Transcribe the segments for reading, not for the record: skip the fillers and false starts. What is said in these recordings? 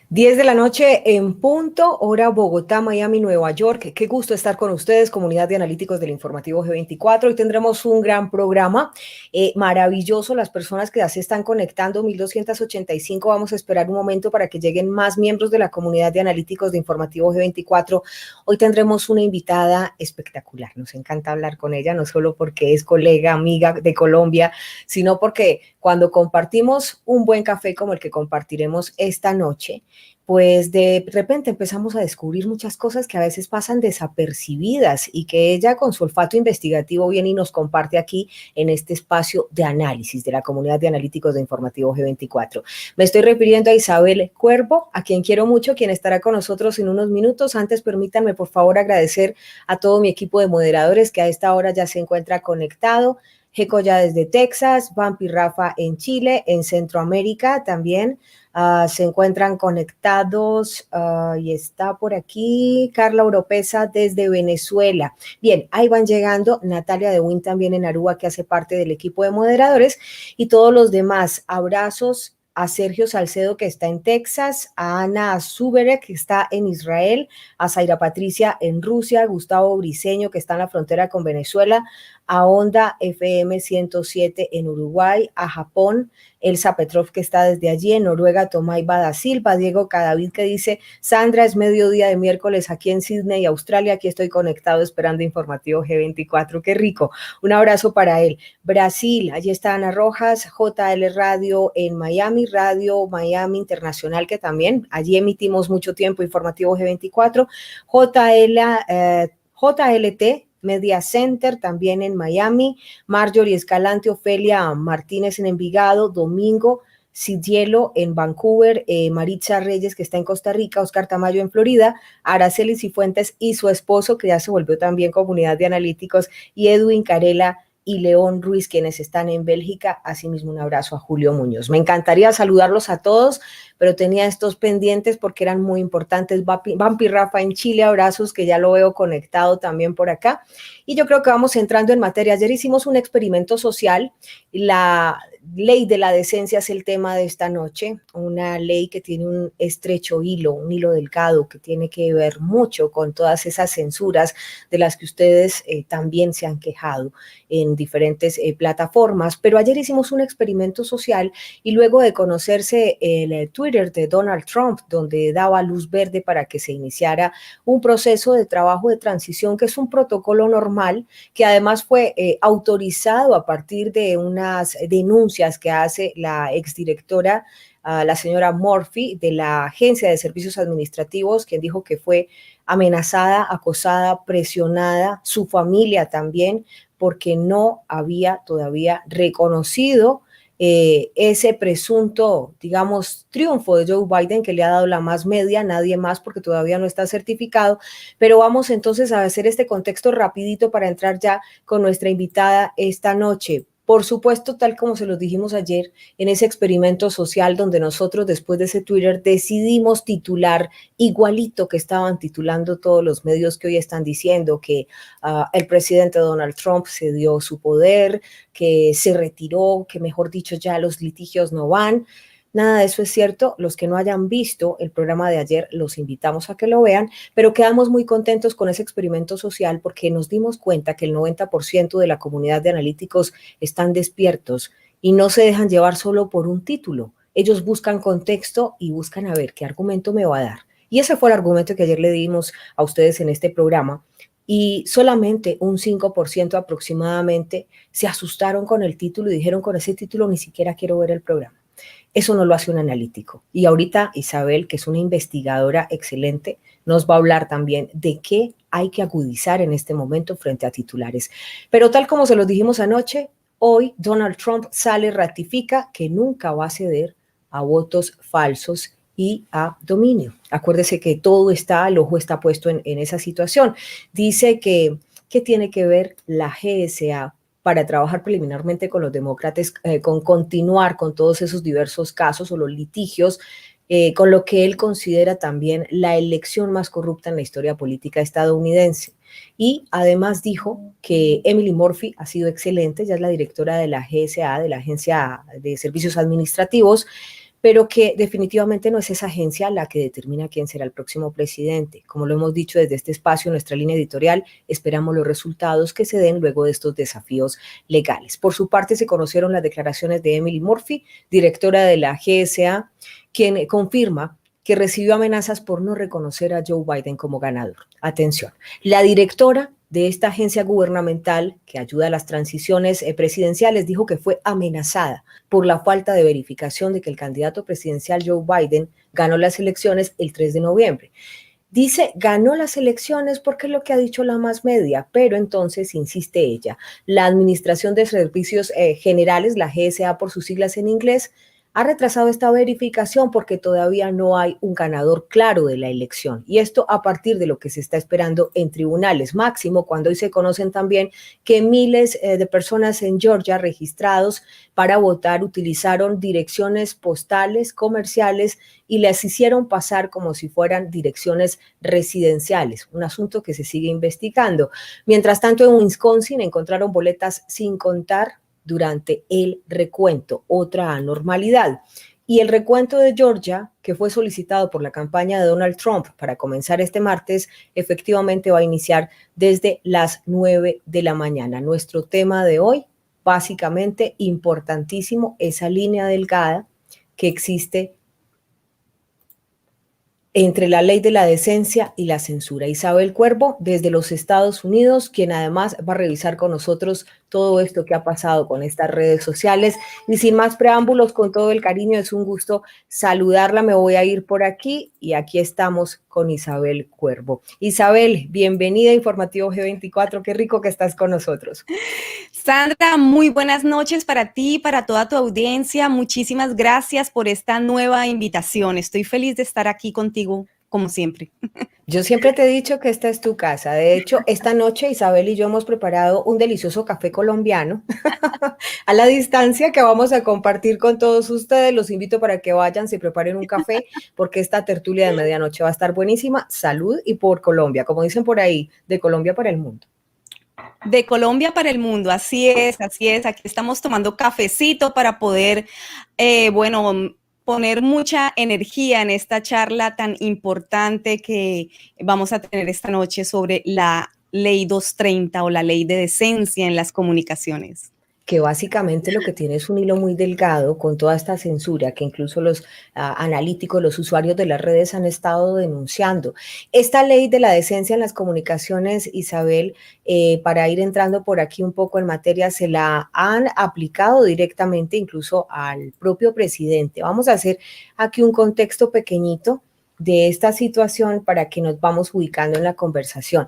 10 de la noche en punto, hora Bogotá, Miami, Nueva York. Qué gusto estar con ustedes, comunidad de analíticos del informativo G24. Hoy tendremos un gran programa, maravilloso. Las personas que ya se están conectando, 1285, vamos a esperar un momento para que lleguen más miembros de la comunidad de analíticos de informativo G24. Hoy tendremos una invitada espectacular. Nos encanta hablar con ella, no solo porque es colega, amiga de Colombia, sino porque cuando compartimos un buen café como el que compartiremos esta noche, pues de repente empezamos a descubrir muchas cosas que a veces pasan desapercibidas y que ella con su olfato investigativo viene y nos comparte aquí en este espacio de análisis de la comunidad de analíticos de Informativo G24. Me estoy refiriendo a Isabel Cuervo, a quien quiero mucho, quien estará con nosotros en unos minutos. Antes, permítanme por favor agradecer a todo mi equipo de moderadores que a esta hora ya se encuentra conectado. Jeco ya desde Texas, Vampi Rafa en Chile, en Centroamérica también. Se encuentran conectados y está por aquí Carla Oropesa desde Venezuela. Bien, ahí van llegando Natalia de Win también en Aruba, que hace parte del equipo de moderadores, y todos los demás. Abrazos a Sergio Salcedo, que está en Texas, a Ana Zuberek, que está en Israel, a Zaira Patricia en Rusia, a Gustavo Briceño, que está en la frontera con Venezuela, a Onda FM 107 en Uruguay, a Japón, Elsa Petrov, que está desde allí, en Noruega, Tomaiba da Silva, Diego Cadavid, que dice, Sandra, es mediodía de miércoles aquí en Sydney, Australia, aquí estoy conectado esperando informativo G24, qué rico, un abrazo para él. Brasil, allí está Ana Rojas, JL Radio en Miami, Radio Miami Internacional, que también, allí emitimos mucho tiempo informativo G24, JLT, Media Center, también en Miami, Marjorie Escalante, Ofelia Martínez en Envigado, Domingo Cidielo en Vancouver, Maritza Reyes, que está en Costa Rica, Oscar Tamayo en Florida, Araceli Cifuentes y su esposo, que ya se volvió también comunidad de analíticos, y Edwin Carela y León Ruiz, quienes están en Bélgica. Asimismo, un abrazo a Julio Muñoz. Me encantaría saludarlos a todos, pero tenía estos pendientes porque eran muy importantes. Vampi Rafa en Chile, abrazos, que ya lo veo conectado también por acá. Y yo creo que vamos entrando en materia. Ayer hicimos un experimento social. La ley de la decencia es el tema de esta noche, una ley que tiene un estrecho hilo, un hilo delgado, que tiene que ver mucho con todas esas censuras de las que ustedes también se han quejado en diferentes plataformas. Pero ayer hicimos un experimento social y luego de conocerse el Twitter de Donald Trump, donde daba luz verde para que se iniciara un proceso de trabajo de transición, que es un protocolo normal, que además fue autorizado a partir de unas denuncias que hace la exdirectora, la señora Murphy, de la Agencia de Servicios Administrativos, quien dijo que fue amenazada, acosada, presionada, su familia también, porque no había todavía reconocido ese presunto, digamos, triunfo de Joe Biden, que le ha dado la más media, nadie más, porque todavía no está certificado. Pero vamos entonces a hacer este contexto rapidito para entrar ya con nuestra invitada esta noche. Por supuesto, tal como se los dijimos ayer, en ese experimento social donde nosotros después de ese Twitter decidimos titular igualito que estaban titulando todos los medios que hoy están diciendo que el presidente Donald Trump cedió su poder, que se retiró, que mejor dicho ya los litigios no van. Nada de eso es cierto. Los que no hayan visto el programa de ayer, los invitamos a que lo vean, pero quedamos muy contentos con ese experimento social porque nos dimos cuenta que el 90% de la comunidad de analíticos están despiertos y no se dejan llevar solo por un título. Ellos buscan contexto y buscan a ver qué argumento me va a dar. Y ese fue el argumento que ayer le dimos a ustedes en este programa. Y solamente un 5% aproximadamente se asustaron con el título y dijeron, con ese título ni siquiera quiero ver el programa. Eso no lo hace un analítico. Y ahorita Isabel, que es una investigadora excelente, nos va a hablar también de qué hay que agudizar en este momento frente a titulares. Pero tal como se los dijimos anoche, hoy Donald Trump sale, ratifica que nunca va a ceder a votos falsos y a dominio. Acuérdese que todo está, el ojo está puesto en esa situación. Dice que tiene que ver la GSA para trabajar preliminarmente con los demócratas, con continuar con todos esos diversos casos o los litigios, con lo que él considera también la elección más corrupta en la historia política estadounidense. Y además dijo que Emily Murphy ha sido excelente, ya es la directora de la GSA, de la Agencia de Servicios Administrativos, pero que definitivamente no es esa agencia la que determina quién será el próximo presidente. Como lo hemos dicho desde este espacio, nuestra línea editorial, esperamos los resultados que se den luego de estos desafíos legales. Por su parte, se conocieron las declaraciones de Emily Murphy, directora de la GSA, quien confirma que recibió amenazas por no reconocer a Joe Biden como ganador. Atención, la directora de esta agencia gubernamental que ayuda a las transiciones presidenciales dijo que fue amenazada por la falta de verificación de que el candidato presidencial Joe Biden ganó las elecciones el 3 de noviembre. Dice, ganó las elecciones porque es lo que ha dicho la más media, pero entonces, insiste ella, la Administración de Servicios Generales, la GSA por sus siglas en inglés, ha retrasado esta verificación porque todavía no hay un ganador claro de la elección. Y esto a partir de lo que se está esperando en tribunales, máximo cuando hoy se conocen también que miles de personas en Georgia registrados para votar utilizaron direcciones postales, comerciales y las hicieron pasar como si fueran direcciones residenciales, un asunto que se sigue investigando. Mientras tanto, en Wisconsin encontraron boletas sin contar durante el recuento, otra anormalidad. Y el recuento de Georgia, que fue solicitado por la campaña de Donald Trump para comenzar este martes, efectivamente va a iniciar desde las 9 de la mañana. Nuestro tema de hoy, básicamente importantísimo, esa línea delgada que existe entre la ley de la decencia y la censura. Isabel Cuervo, desde los Estados Unidos, quien además va a revisar con nosotros todo esto que ha pasado con estas redes sociales. Y sin más preámbulos, con todo el cariño, es un gusto saludarla. Me voy a ir por aquí y aquí estamos con Isabel Cuervo. Isabel, bienvenida a Informativo G24. Qué rico que estás con nosotros. Sandra, muy buenas noches para ti, para toda tu audiencia. Muchísimas gracias por esta nueva invitación. Estoy feliz de estar aquí contigo, como siempre. Yo siempre te he dicho que esta es tu casa. De hecho, esta noche Isabel y yo hemos preparado un delicioso café colombiano a la distancia que vamos a compartir con todos ustedes. Los invito para que vayan, se preparen un café, porque esta tertulia de medianoche va a estar buenísima. Salud y por Colombia, como dicen por ahí, de Colombia para el mundo. De Colombia para el mundo, así es, así es. Aquí estamos tomando cafecito para poder, poner mucha energía en esta charla tan importante que vamos a tener esta noche sobre la Ley 230 o la Ley de Decencia en las comunicaciones. Que básicamente lo que tiene es un hilo muy delgado con toda esta censura que incluso los analíticos, los usuarios de las redes han estado denunciando. Esta ley de la decencia en las comunicaciones, Isabel, para ir entrando por aquí un poco en materia, se la han aplicado directamente incluso al propio presidente. Vamos a hacer aquí un contexto pequeñito de esta situación para que nos vamos ubicando en la conversación.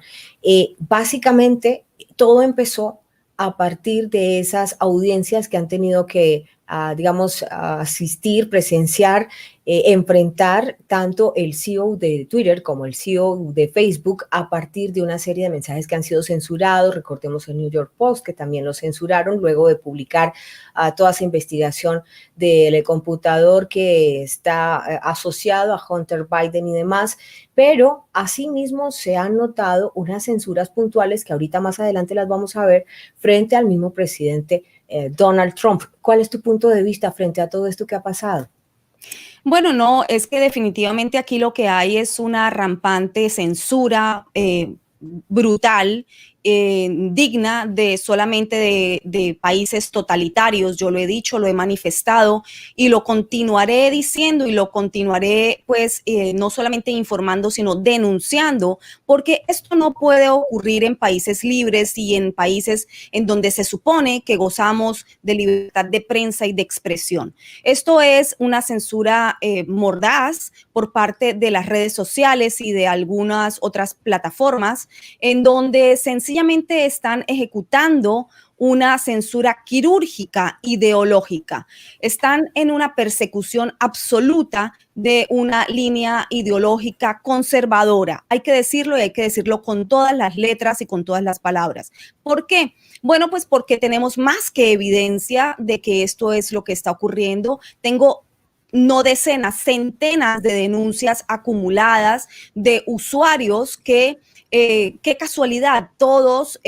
Básicamente, todo empezó a partir de esas audiencias que han tenido que, asistir, presenciar, enfrentar tanto el CEO de Twitter como el CEO de Facebook a partir de una serie de mensajes que han sido censurados. Recordemos el New York Post, que también lo censuraron luego de publicar toda esa investigación del computador que está asociado a Hunter Biden y demás, pero asimismo se han notado unas censuras puntuales que ahorita más adelante las vamos a ver frente al mismo presidente Donald Trump. ¿Cuál es tu punto de vista frente a todo esto que ha pasado? Bueno, no, es que definitivamente aquí lo que hay es una rampante censura brutal, digna de solamente de países totalitarios. Yo lo he dicho, lo he manifestado y lo continuaré diciendo y lo continuaré pues no solamente informando, sino denunciando, porque esto no puede ocurrir en países libres y en países en donde se supone que gozamos de libertad de prensa y de expresión. Esto es una censura mordaz por parte de las redes sociales y de algunas otras plataformas en donde sencillamente están ejecutando una censura quirúrgica ideológica. Están en una persecución absoluta de una línea ideológica conservadora. Hay que decirlo y hay que decirlo con todas las letras y con todas las palabras. ¿Por qué? Bueno, pues porque tenemos más que evidencia de que esto es lo que está ocurriendo. Tengo no decenas, centenas de denuncias acumuladas de usuarios que, qué casualidad, todos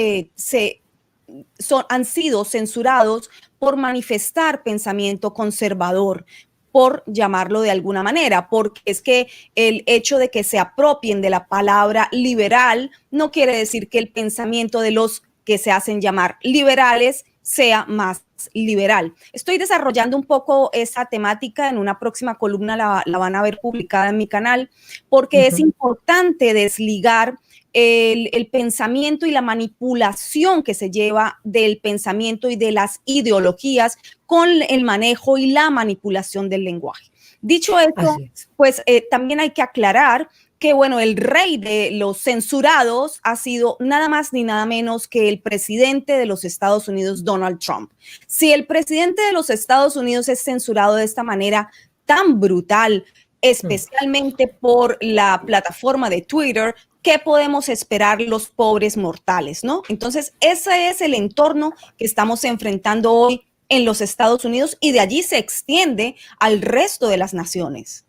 han sido censurados por manifestar pensamiento conservador. por llamarlo de alguna manera, porque es que el hecho de que se apropien de la palabra liberal no quiere decir que el pensamiento de los que se hacen llamar liberales sea más liberal. Estoy desarrollando un poco esa temática en una próxima columna, la van a ver publicada en mi canal, porque es importante desligar el pensamiento y la manipulación que se lleva del pensamiento y de las ideologías con el manejo y la manipulación del lenguaje. Dicho esto, pues también hay que aclarar que, bueno, el rey de los censurados ha sido nada más ni nada menos que el presidente de los Estados Unidos, Donald Trump. Si el presidente de los Estados Unidos es censurado de esta manera tan brutal, especialmente por la plataforma de Twitter, ¿qué podemos esperar los pobres mortales, no? Entonces, ese es el entorno que estamos enfrentando hoy en los Estados Unidos y de allí se extiende al resto de las naciones.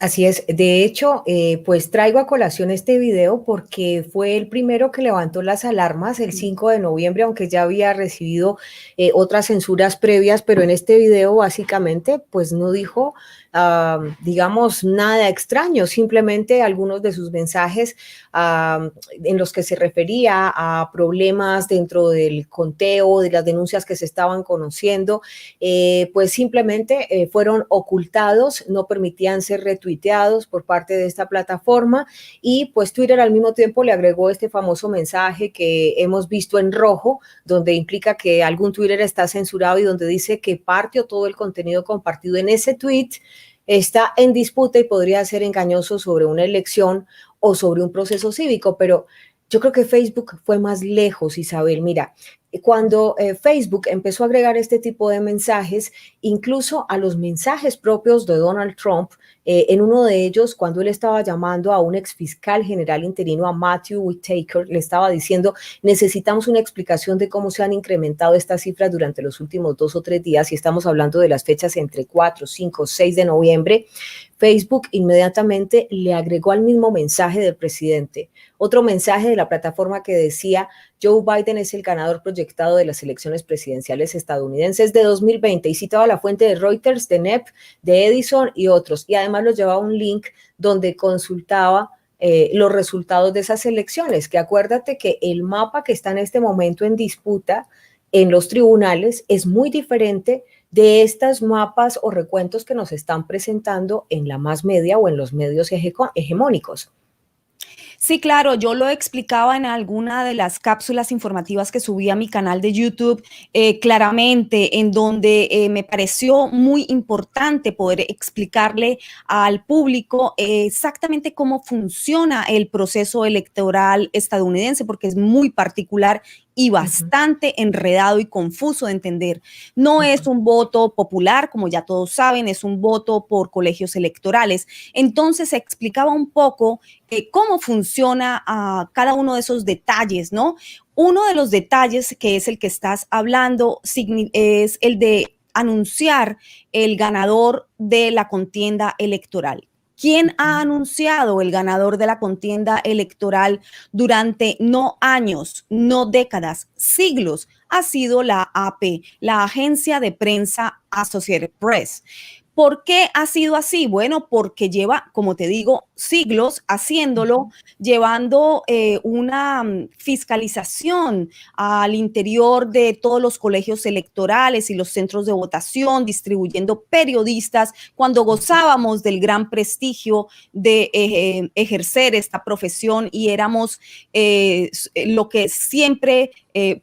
Así es. De hecho, pues traigo a colación este video porque fue el primero que levantó las alarmas el 5 de noviembre, aunque ya había recibido otras censuras previas, pero en este video básicamente pues no dijo, digamos, nada extraño, simplemente algunos de sus mensajes en los que se refería a problemas dentro del conteo, de las denuncias que se estaban conociendo, pues simplemente fueron ocultados, no permitían ser retuiteados por parte de esta plataforma y pues Twitter al mismo tiempo le agregó este famoso mensaje que hemos visto en rojo, donde implica que algún Twitter está censurado y donde dice que parte o todo el contenido compartido en ese tweet está en disputa y podría ser engañoso sobre una elección o sobre un proceso cívico, pero yo creo que Facebook fue más lejos, Isabel. Mira, cuando Facebook empezó a agregar este tipo de mensajes, incluso a los mensajes propios de Donald Trump, en uno de ellos, cuando él estaba llamando a un exfiscal general interino, a Matthew Whitaker, le estaba diciendo, necesitamos una explicación de cómo se han incrementado estas cifras durante los últimos 2 o 3 días, y estamos hablando de las fechas entre 4, 5, 6 de noviembre, Facebook inmediatamente le agregó al mismo mensaje del presidente otro mensaje de la plataforma que decía Joe Biden es el ganador proyectado de las elecciones presidenciales estadounidenses de 2020 y citaba la fuente de Reuters, de NEP, de Edison y otros. Y además los llevaba un link donde consultaba los resultados de esas elecciones, que acuérdate que el mapa que está en este momento en disputa en los tribunales es muy diferente de estos mapas o recuentos que nos están presentando en la más media o en los medios hegemónicos. Sí, claro, yo lo explicaba en alguna de las cápsulas informativas que subí a mi canal de YouTube, claramente, en donde me pareció muy importante poder explicarle al público exactamente cómo funciona el proceso electoral estadounidense, porque es muy particular y bastante enredado y confuso de entender. No es un voto popular, como ya todos saben, es un voto por colegios electorales. Entonces se explicaba un poco cómo funciona cada uno de esos detalles, ¿no? Uno de los detalles que es el que estás hablando es el de anunciar el ganador de la contienda electoral. ¿Quién ha anunciado el ganador de la contienda electoral durante no años, no décadas, siglos? Ha sido la AP, la Agencia de Prensa Associated Press. ¿Por qué ha sido así? Bueno, porque lleva, como te digo, siglos haciéndolo, llevando una fiscalización al interior de todos los colegios electorales y los centros de votación, distribuyendo periodistas, cuando gozábamos del gran prestigio de ejercer esta profesión y éramos lo que siempre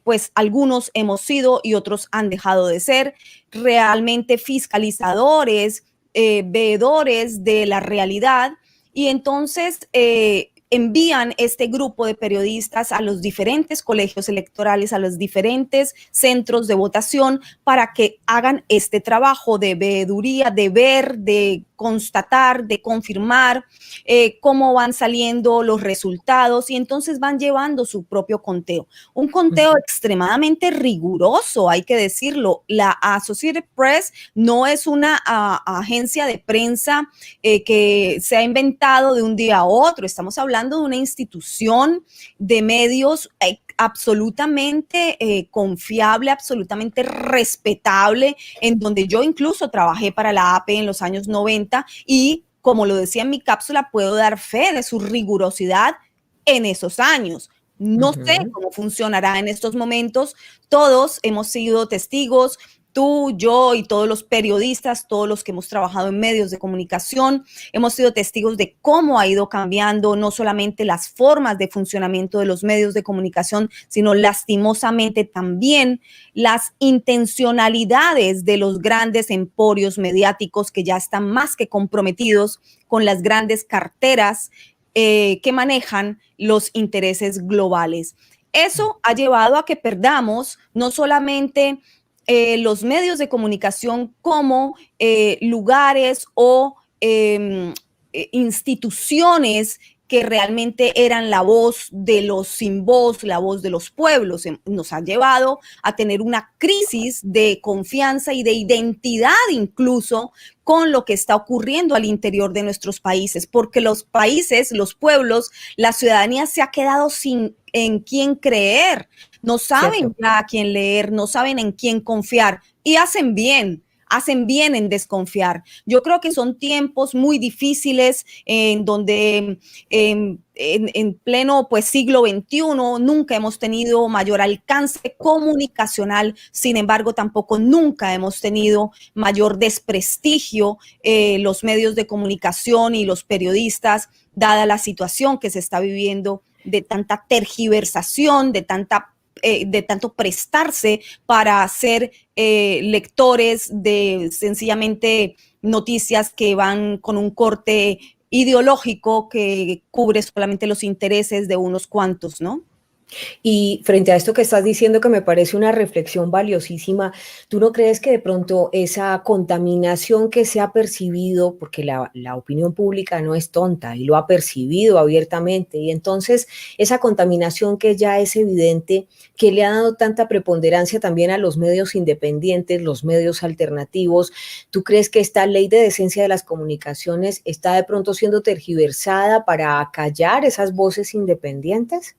pues algunos hemos sido y otros han dejado de ser, realmente fiscalizadores, veedores de la realidad, y entonces envían este grupo de periodistas a los diferentes colegios electorales, a los diferentes centros de votación para que hagan este trabajo de veeduría, de ver, de constatar, de confirmar cómo van saliendo los resultados, y entonces van llevando su propio conteo. Un conteo extremadamente riguroso, hay que decirlo. La Associated Press no es una agencia de prensa que se ha inventado de un día a otro. Estamos hablando de una institución de medios absolutamente confiable, absolutamente respetable, en donde yo incluso trabajé para la AP en los años 90 y, como lo decía en mi cápsula, puedo dar fe de su rigurosidad en esos años. No sé cómo funcionará en estos momentos. Todos hemos sido testigos, tú, yo y todos los periodistas, todos los que hemos trabajado en medios de comunicación, hemos sido testigos de cómo ha ido cambiando no solamente las formas de funcionamiento de los medios de comunicación, sino lastimosamente también las intencionalidades de los grandes emporios mediáticos que ya están más que comprometidos con las grandes carteras que manejan los intereses globales. Eso ha llevado a que perdamos no solamente los medios de comunicación como lugares o instituciones que realmente eran la voz de los sin voz, la voz de los pueblos. Nos ha llevado a tener una crisis de confianza y de identidad incluso con lo que está ocurriendo al interior de nuestros países, porque los países, los pueblos, la ciudadanía se ha quedado sin en quién creer, no saben ya a quién leer, no saben en quién confiar y hacen bien en desconfiar. Yo creo que son tiempos muy difíciles en donde en pleno pues, siglo XXI nunca hemos tenido mayor alcance comunicacional, sin embargo tampoco nunca hemos tenido mayor desprestigio los medios de comunicación y los periodistas, dada la situación que se está viviendo de tanta tergiversación, de tanto prestarse para ser lectores de sencillamente noticias que van con un corte ideológico que cubre solamente los intereses de unos cuantos, ¿no? Y frente a esto que estás diciendo, que me parece una reflexión valiosísima, ¿tú no crees que de pronto esa contaminación que se ha percibido, porque la opinión pública no es tonta y lo ha percibido abiertamente, y entonces esa contaminación que ya es evidente, que le ha dado tanta preponderancia también a los medios independientes, los medios alternativos, ¿tú crees que esta ley de decencia de las comunicaciones está de pronto siendo tergiversada para acallar esas voces independientes?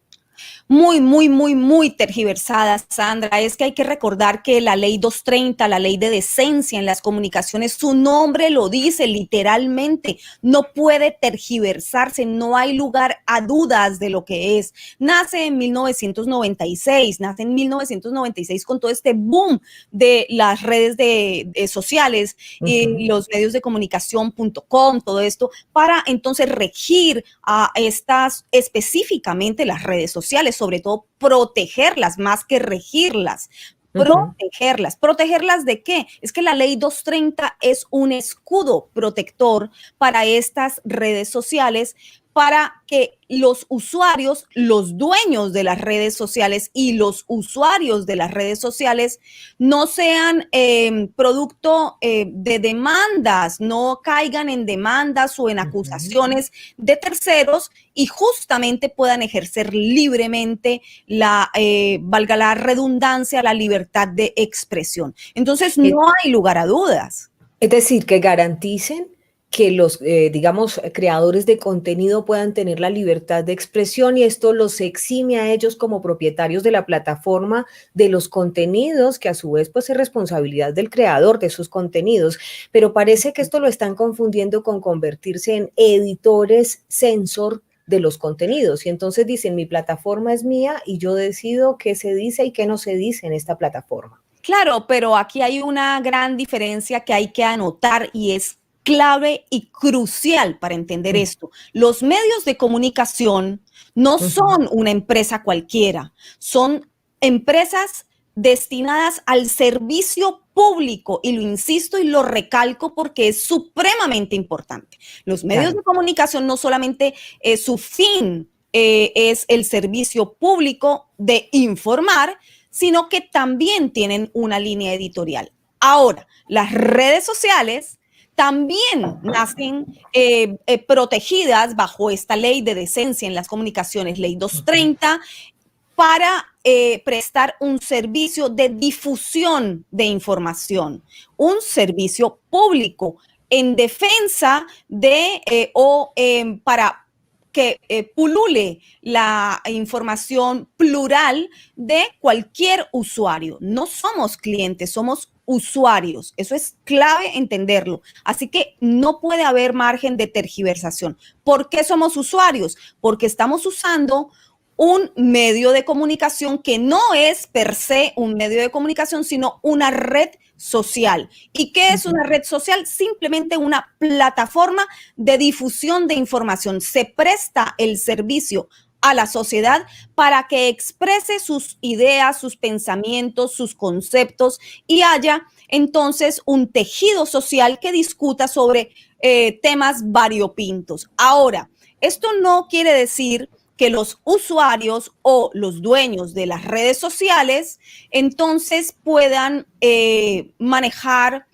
Muy tergiversada, Sandra. Es que hay que recordar que la ley 230, la ley de decencia en las comunicaciones, su nombre lo dice literalmente, no puede tergiversarse, no hay lugar a dudas de lo que es. Nace en 1996 con todo este boom de las redes sociales y los medios de comunicación.com, todo esto, para entonces regir a estas específicamente las redes sociales, sobre todo protegerlas más que regirlas. Protegerlas. ¿Protegerlas de qué? Es que la ley 230 es un escudo protector para estas redes sociales, para que los usuarios, los dueños de las redes sociales y los usuarios de las redes sociales no sean producto de demandas, no caigan en demandas o en acusaciones de terceros y justamente puedan ejercer libremente valga la redundancia, la libertad de expresión. Entonces, no hay lugar a dudas. Es decir, que garanticen que los, digamos, creadores de contenido puedan tener la libertad de expresión y esto los exime a ellos como propietarios de la plataforma de los contenidos, que a su vez pues es responsabilidad del creador de sus contenidos, pero parece que esto lo están confundiendo con convertirse en editores censor de los contenidos y entonces dicen mi plataforma es mía y yo decido qué se dice y qué no se dice en esta plataforma. Claro, pero aquí hay una gran diferencia que hay que anotar y es clave y crucial para entender esto. Los medios de comunicación no son una empresa cualquiera, son empresas destinadas al servicio público y lo insisto y lo recalco porque es supremamente importante. Los medios de comunicación no solamente su fin es el servicio público de informar, sino que también tienen una línea editorial. Ahora, las redes sociales también nacen protegidas bajo esta ley de decencia en las comunicaciones, ley 230, para prestar un servicio de difusión de información, un servicio público en defensa de para que pulule la información plural de cualquier usuario. No somos clientes, somos usuarios. Eso es clave entenderlo. Así que no puede haber margen de tergiversación. ¿Por qué somos usuarios? Porque estamos usando un medio de comunicación que no es per se un medio de comunicación, sino una red social. ¿Y qué es una red social? Simplemente una plataforma de difusión de información. Se presta el servicio a la sociedad para que exprese sus ideas, sus pensamientos, sus conceptos y haya entonces un tejido social que discuta sobre temas variopintos. Ahora, esto no quiere decir que los usuarios o los dueños de las redes sociales entonces puedan manejar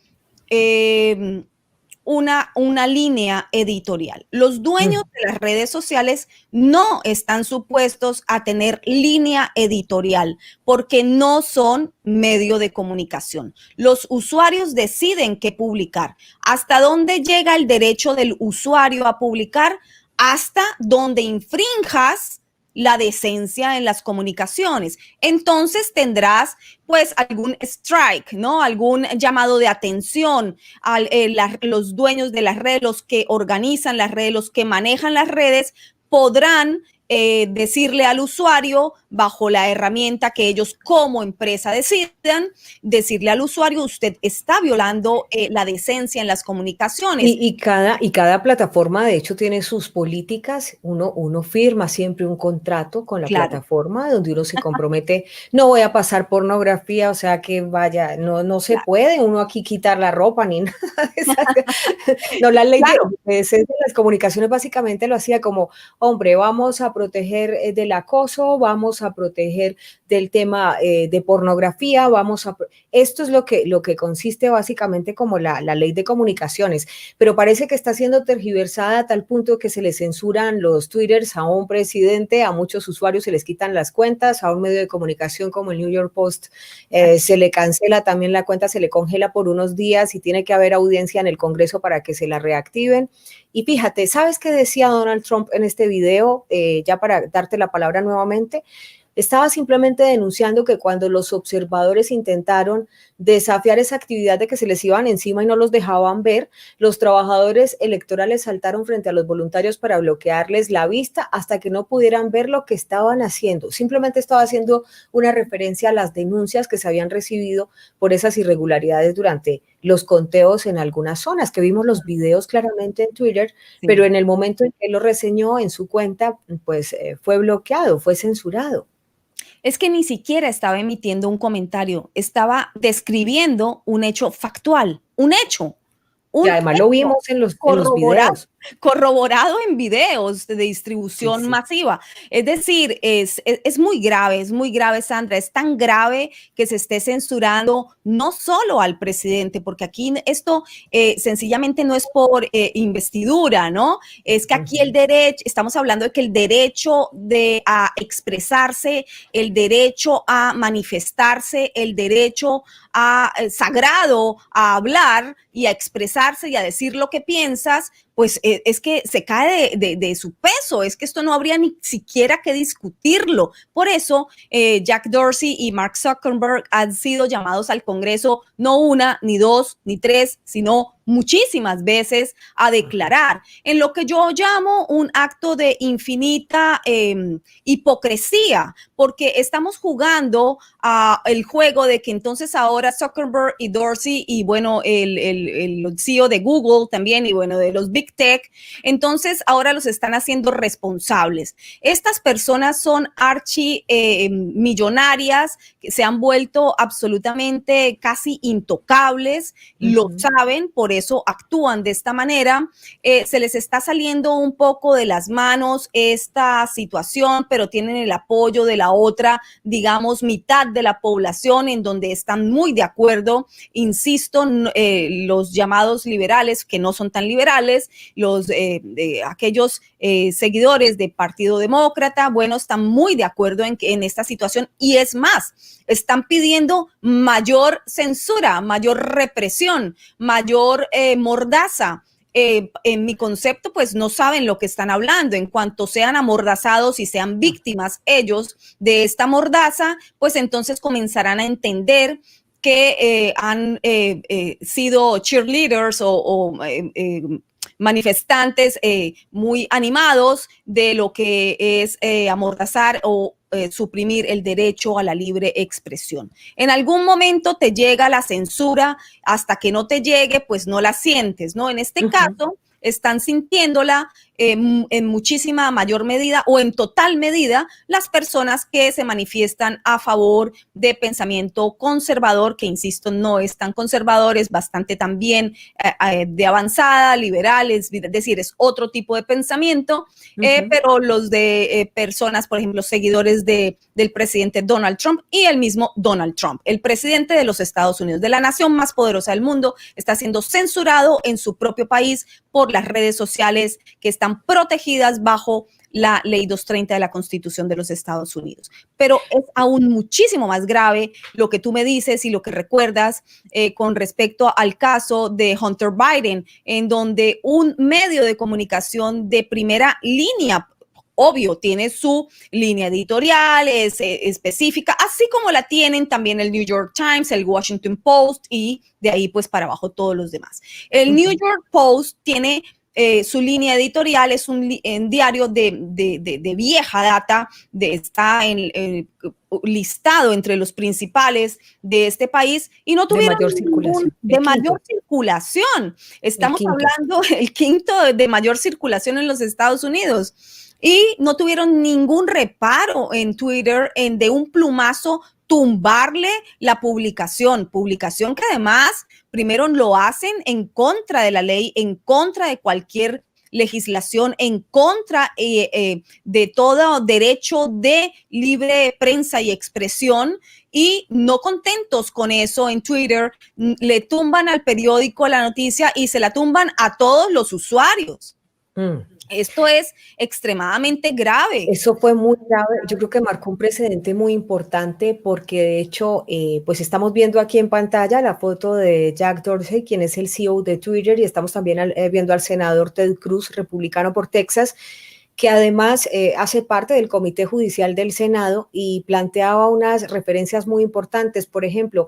una línea editorial. Los dueños de las redes sociales no están supuestos a tener línea editorial porque no son medio de comunicación. Los usuarios deciden qué publicar. ¿Hasta dónde llega el derecho del usuario a publicar? Hasta donde infrinjas la decencia en las comunicaciones. Entonces tendrás pues algún strike, ¿no? Algún llamado de atención a los dueños de las redes, los que organizan las redes, los que manejan las redes, podrán decirle al usuario, bajo la herramienta que ellos como empresa decidan, decirle al usuario, usted está violando la decencia en las comunicaciones. Y cada plataforma, de hecho, tiene sus políticas. Uno firma siempre un contrato con la plataforma donde uno se compromete, no voy a pasar pornografía, o sea que vaya, no se puede uno aquí quitar la ropa ni nada. No, la ley de las comunicaciones básicamente lo hacía como, hombre, vamos a proteger del acoso, vamos a proteger del tema de pornografía, esto es lo que consiste básicamente como la ley de comunicaciones, pero parece que está siendo tergiversada a tal punto que se le censuran los twitters a un presidente, a muchos usuarios se les quitan las cuentas, a un medio de comunicación como el New York Post se le cancela también la cuenta, se le congela por unos días y tiene que haber audiencia en el Congreso para que se la reactiven. Y fíjate, ¿sabes qué decía Donald Trump en este video? Ya para darte la palabra nuevamente, estaba simplemente denunciando que cuando los observadores intentaron desafiar esa actividad de que se les iban encima y no los dejaban ver, los trabajadores electorales saltaron frente a los voluntarios para bloquearles la vista hasta que no pudieran ver lo que estaban haciendo. Simplemente estaba haciendo una referencia a las denuncias que se habían recibido por esas irregularidades durante los conteos en algunas zonas, que vimos los videos claramente en Twitter, pero en el momento en que él lo reseñó en su cuenta, pues fue bloqueado, fue censurado. Es que ni siquiera estaba emitiendo un comentario, estaba describiendo un hecho factual, un hecho. Y además lo vimos en los videos. Corroborado en videos de distribución masiva. Es decir, es muy grave, Sandra. Es tan grave que se esté censurando no solo al presidente, porque aquí esto sencillamente no es por investidura, ¿no? Es que aquí estamos hablando de que el derecho a expresarse, el derecho a manifestarse, el derecho sagrado a hablar y a expresarse y a decir lo que piensas, pues es que se cae de su peso, es que esto no habría ni siquiera que discutirlo. Por eso Jack Dorsey y Mark Zuckerberg han sido llamados al Congreso no una, ni dos, ni tres, sino muchísimas veces a declarar en lo que yo llamo un acto de infinita hipocresía, porque estamos jugando el juego de que entonces ahora Zuckerberg y Dorsey y bueno, el CEO de Google también y bueno, de los Big Tech, entonces ahora los están haciendo responsables. Estas personas son millonarias que se han vuelto absolutamente casi intocables, lo saben, por eso actúan de esta manera. Se les está saliendo un poco de las manos esta situación, pero tienen el apoyo de la otra, digamos, mitad de la población en donde están muy de acuerdo. Insisto, los llamados liberales, que no son tan liberales, aquellos seguidores del Partido Demócrata, bueno, están muy de acuerdo en esta situación y es más, están pidiendo mayor censura, mayor represión, mayor mordaza en mi concepto, pues no saben lo que están hablando. En cuanto sean amordazados y sean víctimas ellos de esta mordaza, pues entonces comenzarán a entender que han sido cheerleaders o manifestantes muy animados de lo que es amordazar o suprimir el derecho a la libre expresión. En algún momento te llega la censura, hasta que no te llegue, pues no la sientes, ¿no? En este caso, están sintiéndola en muchísima mayor medida o en total medida las personas que se manifiestan a favor de pensamiento conservador, que insisto, no es tan conservador, es bastante también de avanzada, liberal, es decir, es otro tipo de pensamiento, pero los de personas, por ejemplo, seguidores del presidente Donald Trump y el mismo Donald Trump, el presidente de los Estados Unidos, de la nación más poderosa del mundo, está siendo censurado en su propio país por las redes sociales que están protegidas bajo la Ley 230 de la Constitución de los Estados Unidos. Pero es aún muchísimo más grave lo que tú me dices y lo que recuerdas con respecto al caso de Hunter Biden, en donde un medio de comunicación de primera línea, obvio, tiene su línea editorial, es específica, así como la tienen también el New York Times, el Washington Post y de ahí pues para abajo todos los demás. El New York Post tiene su línea editorial, es un diario de vieja data, está listado entre los principales de este país y no tuvieron de mayor circulación. Estamos hablando el quinto de mayor circulación en los Estados Unidos. Y no tuvieron ningún reparo en Twitter en de un plumazo tumbarle la publicación que además primero lo hacen en contra de la ley, en contra de cualquier legislación, en contra de todo derecho de libre prensa y expresión, y no contentos con eso en Twitter, le tumban al periódico la noticia y se la tumban a todos los usuarios. Esto es extremadamente grave. Eso fue muy grave. Yo creo que marcó un precedente muy importante porque de hecho, pues estamos viendo aquí en pantalla la foto de Jack Dorsey, quien es el CEO de Twitter, y estamos también viendo al senador Ted Cruz, republicano por Texas, que además hace parte del Comité Judicial del Senado y planteaba unas referencias muy importantes. Por ejemplo,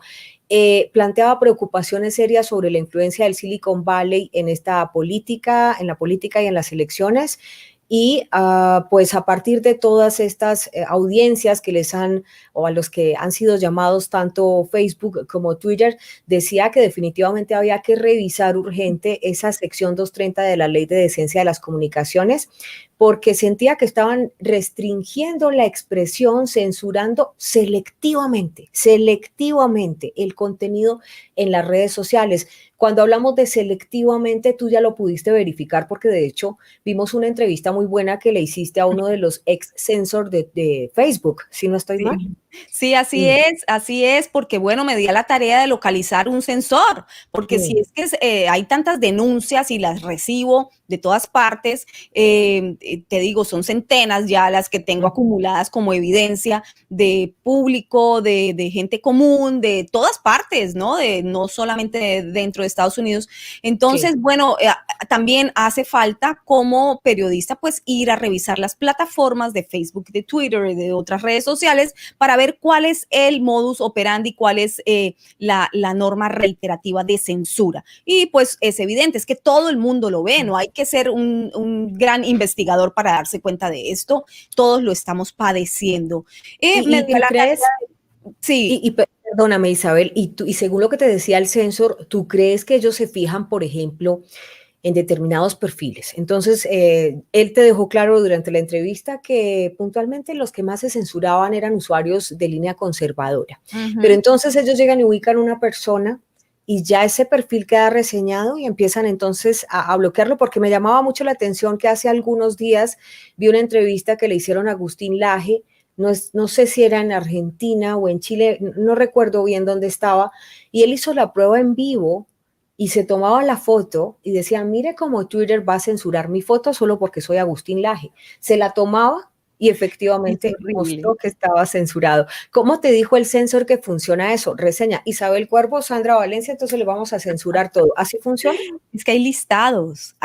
planteaba preocupaciones serias sobre la influencia del Silicon Valley en esta política, en la política y en las elecciones. Y pues a partir de todas estas audiencias que les han, o a los que han sido llamados tanto Facebook como Twitter, decía que definitivamente había que revisar urgente esa sección 230 de la Ley de Decencia de las Comunicaciones, porque sentía que estaban restringiendo la expresión, censurando selectivamente el contenido en las redes sociales. Cuando hablamos de selectivamente, tú ya lo pudiste verificar, porque de hecho vimos una entrevista muy buena que le hiciste a uno de los ex censor de Facebook, si no estoy mal. Sí, así es, porque bueno, me di a la tarea de localizar un censor, porque si es que hay tantas denuncias y las recibo de todas partes, te digo, son centenas ya las que tengo acumuladas como evidencia de público, de gente común, de todas partes, ¿no? No solamente dentro de Estados Unidos. Entonces, bueno, también hace falta como periodista, pues ir a revisar las plataformas de Facebook, de Twitter y de otras redes sociales para ver cuál es el modus operandi, cuál es la norma reiterativa de censura. Y pues es evidente, es que todo el mundo lo ve, no hay que ser un gran investigador para darse cuenta de esto, todos lo estamos padeciendo. ¿Y tú crees? Sí. Y perdóname, Isabel, y según lo que te decía el censor, ¿tú crees que ellos se fijan, por ejemplo, en determinados perfiles? Entonces, él te dejó claro durante la entrevista que puntualmente los que más se censuraban eran usuarios de línea conservadora. Pero entonces ellos llegan y ubican una persona y ya ese perfil queda reseñado y empiezan entonces a bloquearlo, porque me llamaba mucho la atención que hace algunos días vi una entrevista que le hicieron a Agustín Laje. No sé si era en Argentina o en Chile, no recuerdo bien dónde estaba, y él hizo la prueba en vivo y se tomaba la foto y decía, mire cómo Twitter va a censurar mi foto solo porque soy Agustín Laje. Se la tomaba y Es efectivamente horrible. mostró que estaba censurado. ¿Cómo te dijo el censor que funciona eso? Reseña Isabel Cuervo, Sandra Valencia, entonces le vamos a censurar todo. ¿Así funciona? Es que hay Hay listados,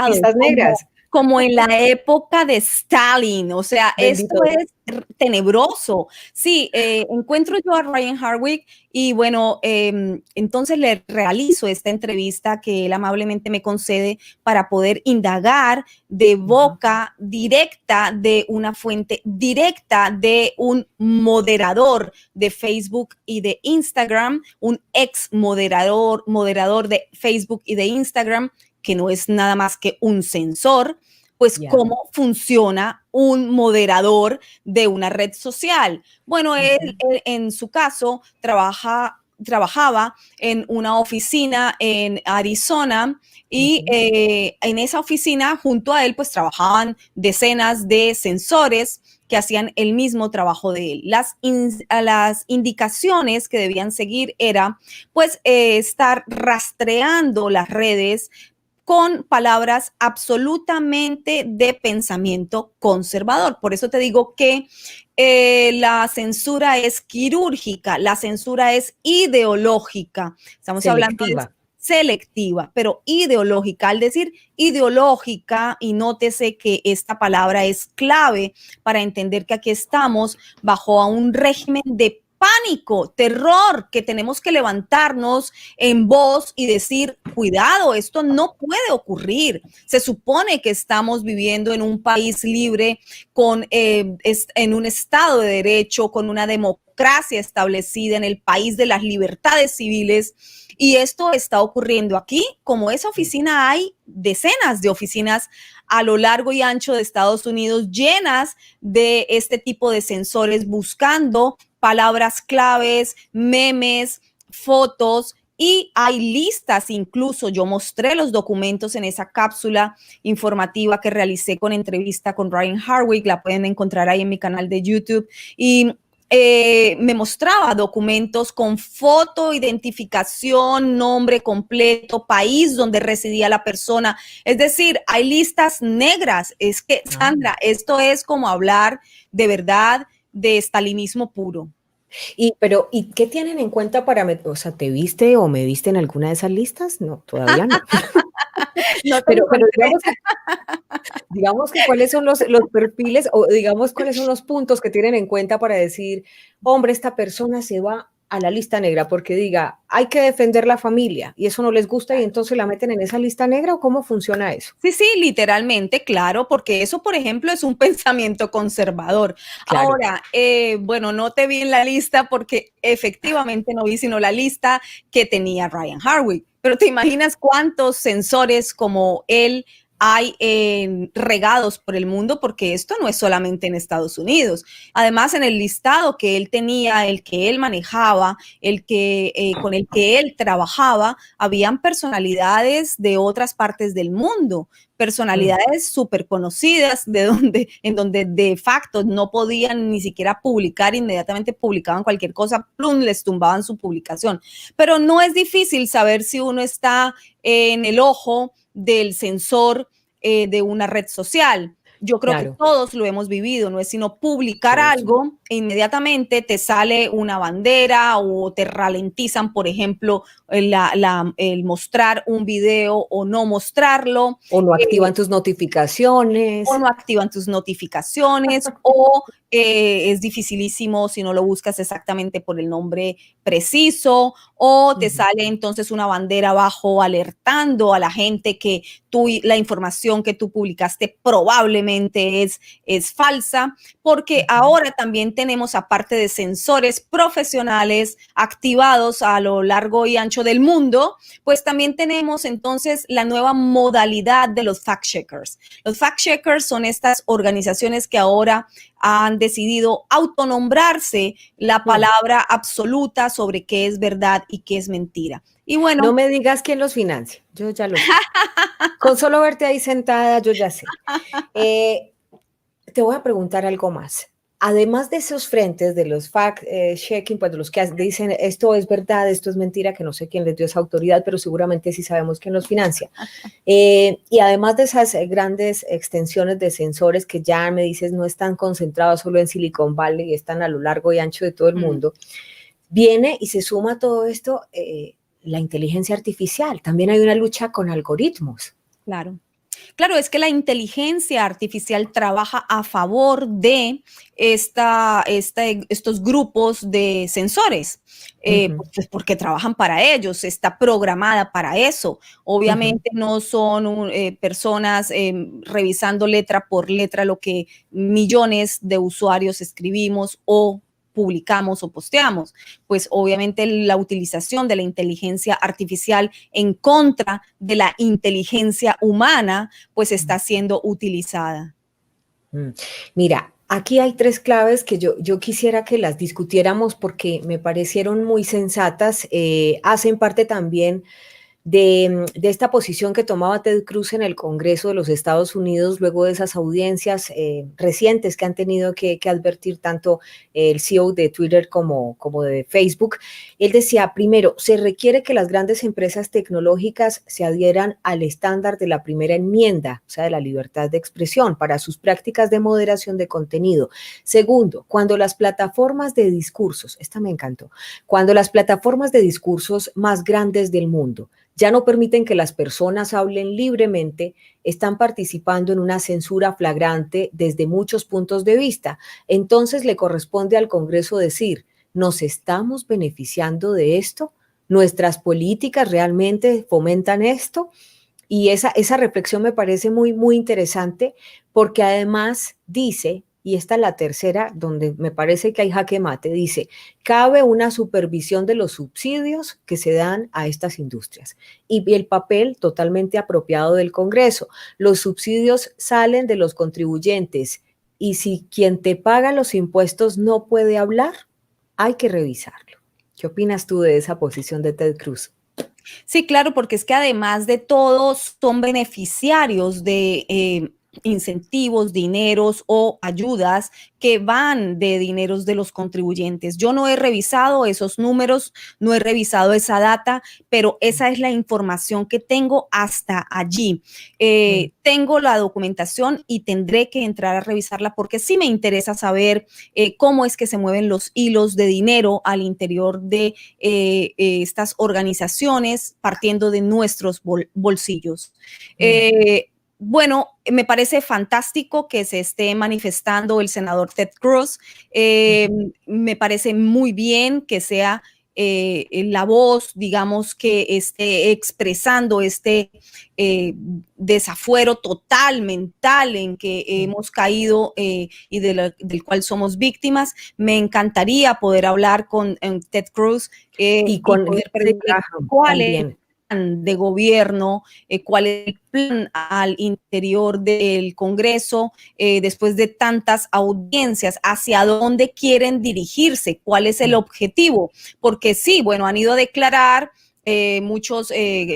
listas negras. como en la época de Stalin, o sea, esto Bendito Dios. es tenebroso. Sí, encuentro yo a Ryan Hardwick y bueno, entonces le realizo esta entrevista que él amablemente me concede para poder indagar de boca directa de una fuente directa de un moderador de Facebook y de Instagram, un ex moderador de Facebook y de Instagram, que no es nada más que un censor, pues Ya. cómo funciona un moderador de una red social. Bueno, él en su caso trabajaba en una oficina en Arizona y en esa oficina junto a él pues trabajaban decenas de censores que hacían el mismo trabajo de él. Las indicaciones que debían seguir era pues estar rastreando las redes con palabras absolutamente de pensamiento conservador. Por eso te digo que la censura es quirúrgica, la censura es ideológica. Estamos hablando de Selectiva. selectiva, pero ideológica. Al decir ideológica, y nótese que esta palabra es clave para entender que aquí estamos bajo a un régimen de pánico, terror, que tenemos que levantarnos en voz y decir, cuidado, esto no puede ocurrir. Se supone que estamos viviendo en un país libre, en un estado de derecho, con una democracia establecida, en el país de las libertades civiles. Y esto está ocurriendo aquí. Como esa oficina, hay decenas de oficinas a lo largo y ancho de Estados Unidos llenas de este tipo de sensores buscando palabras claves, memes, fotos, y hay listas, incluso yo mostré los documentos en esa cápsula informativa que realicé con entrevista con Ryan Hardwick, la pueden encontrar ahí en mi canal de YouTube, y me mostraba documentos con foto, identificación, nombre completo, país donde residía la persona. Es decir, hay listas negras. Es que, Sandra, esto es como hablar de verdad de estalinismo puro. ¿Y qué tienen en cuenta para, o sea, ¿te viste o me viste en alguna de esas listas? No, todavía no. No te Pero encontré. digamos que cuáles son los perfiles o digamos cuáles son los puntos que tienen en cuenta para decir, hombre, esta persona se va a la lista negra porque diga, hay que defender la familia y eso no les gusta y entonces la meten en esa lista negra o cómo funciona eso. Sí, sí, literalmente, claro, porque eso, por ejemplo, es un pensamiento conservador. Claro. Ahora, bueno, no te vi en la lista porque efectivamente no vi sino la lista que tenía Ryan Hardwick, pero te imaginas cuántos sensores como él hay regados por el mundo, porque esto no es solamente en Estados Unidos. Además, en el listado que él tenía, el que él manejaba, con el que él trabajaba, habían personalidades de otras partes del mundo, personalidades súper conocidas en donde de facto no podían ni siquiera publicar, inmediatamente publicaban cualquier cosa, plum, les tumbaban su publicación. Pero no es difícil saber si uno está en el ojo del censor de una red social. Yo creo que Claro. todos lo hemos vivido, no es sino publicar Todos. algo e inmediatamente te sale una bandera o te ralentizan, por ejemplo, el mostrar un video o no mostrarlo. O no activan tus notificaciones. O no activan tus notificaciones, o es dificilísimo si no lo buscas exactamente por el nombre preciso, o te sale entonces una bandera abajo alertando a la gente que la información que tú publicaste probablemente es falsa, porque ahora también tenemos, aparte de sensores profesionales activados a lo largo y ancho del mundo, pues también tenemos entonces la nueva modalidad de los fact-checkers. Los fact-checkers son estas organizaciones que ahora han decidido autonombrarse la palabra absoluta sobre qué es verdad y qué es mentira. Y bueno. No me digas quién los financia, yo ya lo sé. Con solo verte ahí sentada, yo ya sé. Te voy a preguntar algo más. además de esos frentes, de los fact-checking, pues de los que dicen esto es verdad, esto es mentira, que no sé quién les dio esa autoridad, pero seguramente sí sabemos quién los financia. Y además de esas grandes extensiones de sensores que ya me dices no están concentrados solo en Silicon Valley y están a lo largo y ancho de todo el mundo, viene y se suma a todo esto la inteligencia artificial. También hay una lucha con algoritmos. Claro. Claro, es que la inteligencia artificial trabaja a favor de estos grupos de sensores, pues porque trabajan para ellos, está programada para eso. Obviamente no son personas revisando letra por letra lo que millones de usuarios escribimos o publicamos o posteamos, pues obviamente la utilización de la inteligencia artificial en contra de la inteligencia humana, pues está siendo utilizada. Mira, aquí hay tres claves que yo quisiera que las discutiéramos porque me parecieron muy sensatas, hacen parte también de esta posición que tomaba Ted Cruz en el Congreso de los Estados Unidos luego de esas audiencias recientes que han tenido que advertir tanto el CEO de Twitter como de Facebook. Él decía, primero, se requiere que las grandes empresas tecnológicas se adhieran al estándar de la primera enmienda, o sea, de la libertad de expresión, para sus prácticas de moderación de contenido. Segundo, cuando las plataformas de discursos, esta me encantó, cuando las plataformas de discursos más grandes del mundo ya no permiten que las personas hablen libremente, están participando en una censura flagrante desde muchos puntos de vista. Entonces le corresponde al Congreso decir, ¿nos estamos beneficiando de esto? ¿Nuestras políticas realmente fomentan esto? Y esa reflexión me parece muy, muy interesante porque además dice, y esta es la tercera, donde me parece que hay jaque mate, dice, cabe una supervisión de los subsidios que se dan a estas industrias y el papel totalmente apropiado del Congreso. Los subsidios salen de los contribuyentes y si quien te paga los impuestos no puede hablar, hay que revisarlo. ¿Qué opinas tú de esa posición de Ted Cruz? Sí, claro, porque es que además de todo son beneficiarios de incentivos, dineros o ayudas que van de dineros de los contribuyentes. Yo no he revisado esos números, no he revisado esa data, pero esa es la información que tengo hasta allí. Tengo la documentación y tendré que entrar a revisarla porque sí me interesa saber cómo es que se mueven los hilos de dinero al interior de estas organizaciones partiendo de nuestros bolsillos. Bueno, me parece fantástico que se esté manifestando el senador Ted Cruz. Me parece muy bien que sea la voz, digamos, que esté expresando este desafuero total mental en que hemos caído y del cual somos víctimas. Me encantaría poder hablar con Ted Cruz Y con poder preguntar cuál es también. de gobierno, cuál es el plan al interior del Congreso, después de tantas audiencias, hacia dónde quieren dirigirse, cuál es el objetivo, porque sí, bueno, han ido a declarar. Muchos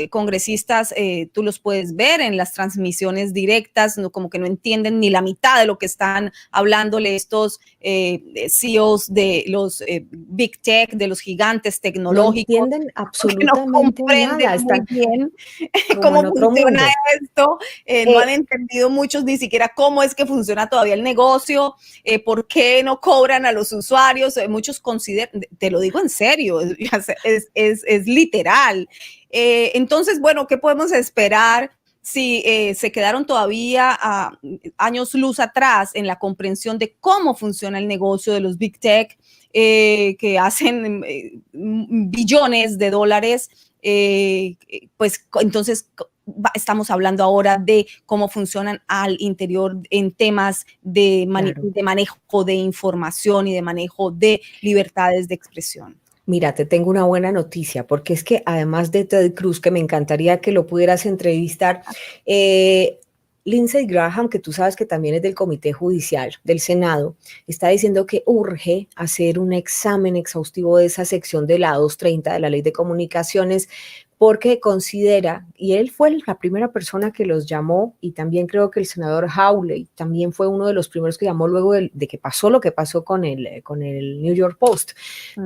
congresistas, tú los puedes ver en las transmisiones directas, no, como que no entienden ni la mitad de lo que están hablándole estos CEOs de los Big Tech, de los gigantes tecnológicos. No entienden absolutamente No comprenden nada, muy están bien como cómo en otro funciona mundo. esto, no han entendido muchos ni siquiera cómo es que funciona todavía el negocio, por qué no cobran a los usuarios, muchos consideran, te lo digo en serio, es literal. Entonces, bueno, ¿qué podemos esperar? Si se quedaron todavía a años luz atrás en la comprensión de cómo funciona el negocio de los Big Tech, que hacen billones de dólares, pues entonces estamos hablando ahora de cómo funcionan al interior en temas de manejo de información y de manejo de libertades de expresión. Mira, te tengo una buena noticia, porque es que además de Ted Cruz, que me encantaría que lo pudieras entrevistar, Lindsey Graham, que tú sabes que también es del Comité Judicial del Senado, está diciendo que urge hacer un examen exhaustivo de esa sección de la 230 de la Ley de Comunicaciones, porque considera, y él fue la primera persona que los llamó, y también creo que el senador Hawley también fue uno de los primeros que llamó luego de que pasó lo que pasó con el New York Post,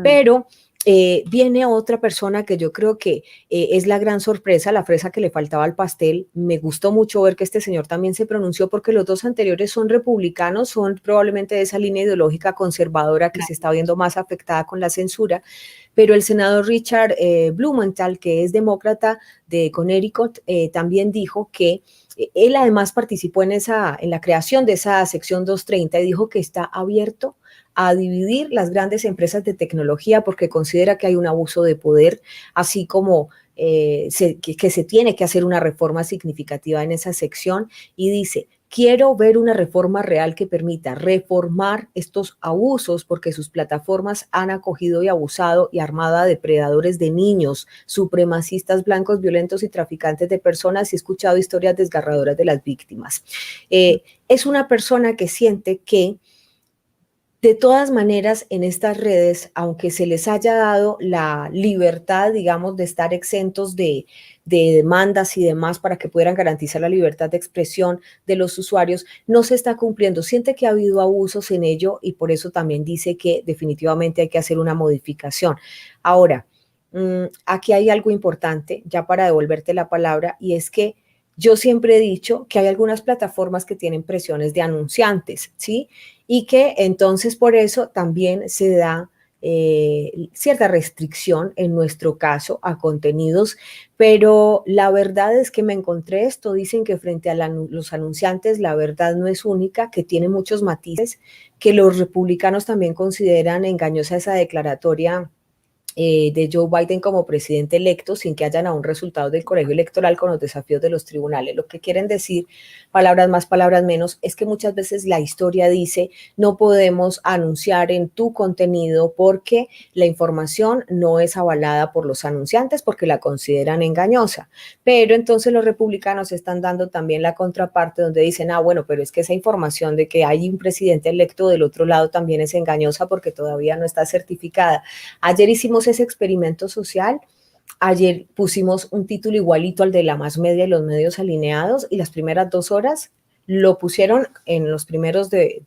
pero viene otra persona que yo creo que es la gran sorpresa, la fresa que le faltaba al pastel. Me gustó mucho ver que este señor también se pronunció, porque los dos anteriores son republicanos, son probablemente de esa línea ideológica conservadora que se está viendo más afectada con la censura, pero el senador Richard Blumenthal, que es demócrata de Connecticut, también dijo que él además participó en la creación de esa sección 230 y dijo que está abierto a dividir las grandes empresas de tecnología porque considera que hay un abuso de poder, así como que se tiene que hacer una reforma significativa en esa sección, y dice: quiero ver una reforma real que permita reformar estos abusos, porque sus plataformas han acogido y abusado y armado a depredadores de niños, supremacistas blancos violentos y traficantes de personas, y he escuchado historias desgarradoras de las víctimas. Es una persona que siente que de todas maneras, en estas redes, aunque se les haya dado la libertad, digamos, de estar exentos de demandas y demás para que puedan garantizar la libertad de expresión de los usuarios, no se está cumpliendo. Siente que ha habido abusos en ello y por eso también dice que definitivamente hay que hacer una modificación. Ahora, aquí hay algo importante, ya para devolverte la palabra, y es que yo siempre he dicho que hay algunas plataformas que tienen presiones de anunciantes, ¿sí? Y que entonces por eso también se da cierta restricción en nuestro caso a contenidos, pero la verdad es que me encontré esto, dicen que frente a los anunciantes la verdad no es única, que tiene muchos matices, que los republicanos también consideran engañosa esa declaratoria de Joe Biden como presidente electo sin que hayan aún resultados del colegio electoral con los desafíos de los tribunales. Lo que quieren decir, palabras más, palabras menos, es que muchas veces la historia dice: no podemos anunciar en tu contenido porque la información no es avalada por los anunciantes porque la consideran engañosa. Pero entonces los republicanos están dando también la contraparte donde dicen: ah, bueno, pero es que esa información de que hay un presidente electo del otro lado también es engañosa porque todavía no está certificada. Ayer hicimos ese experimento social. Ayer pusimos un título igualito al de La Más Media y los medios alineados, y las primeras 2 horas lo pusieron en los primeros de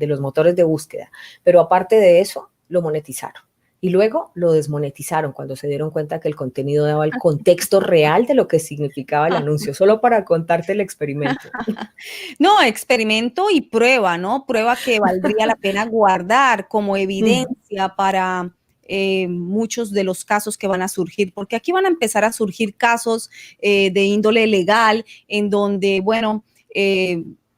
los motores de búsqueda, pero aparte de eso lo monetizaron y luego lo desmonetizaron cuando se dieron cuenta que el contenido daba el contexto real de lo que significaba el anuncio, solo para contarte el experimento. No, experimento y prueba, ¿no? Prueba que valdría la pena guardar como evidencia para muchos de los casos que van a surgir, porque aquí van a empezar a surgir casos de índole legal en donde, bueno,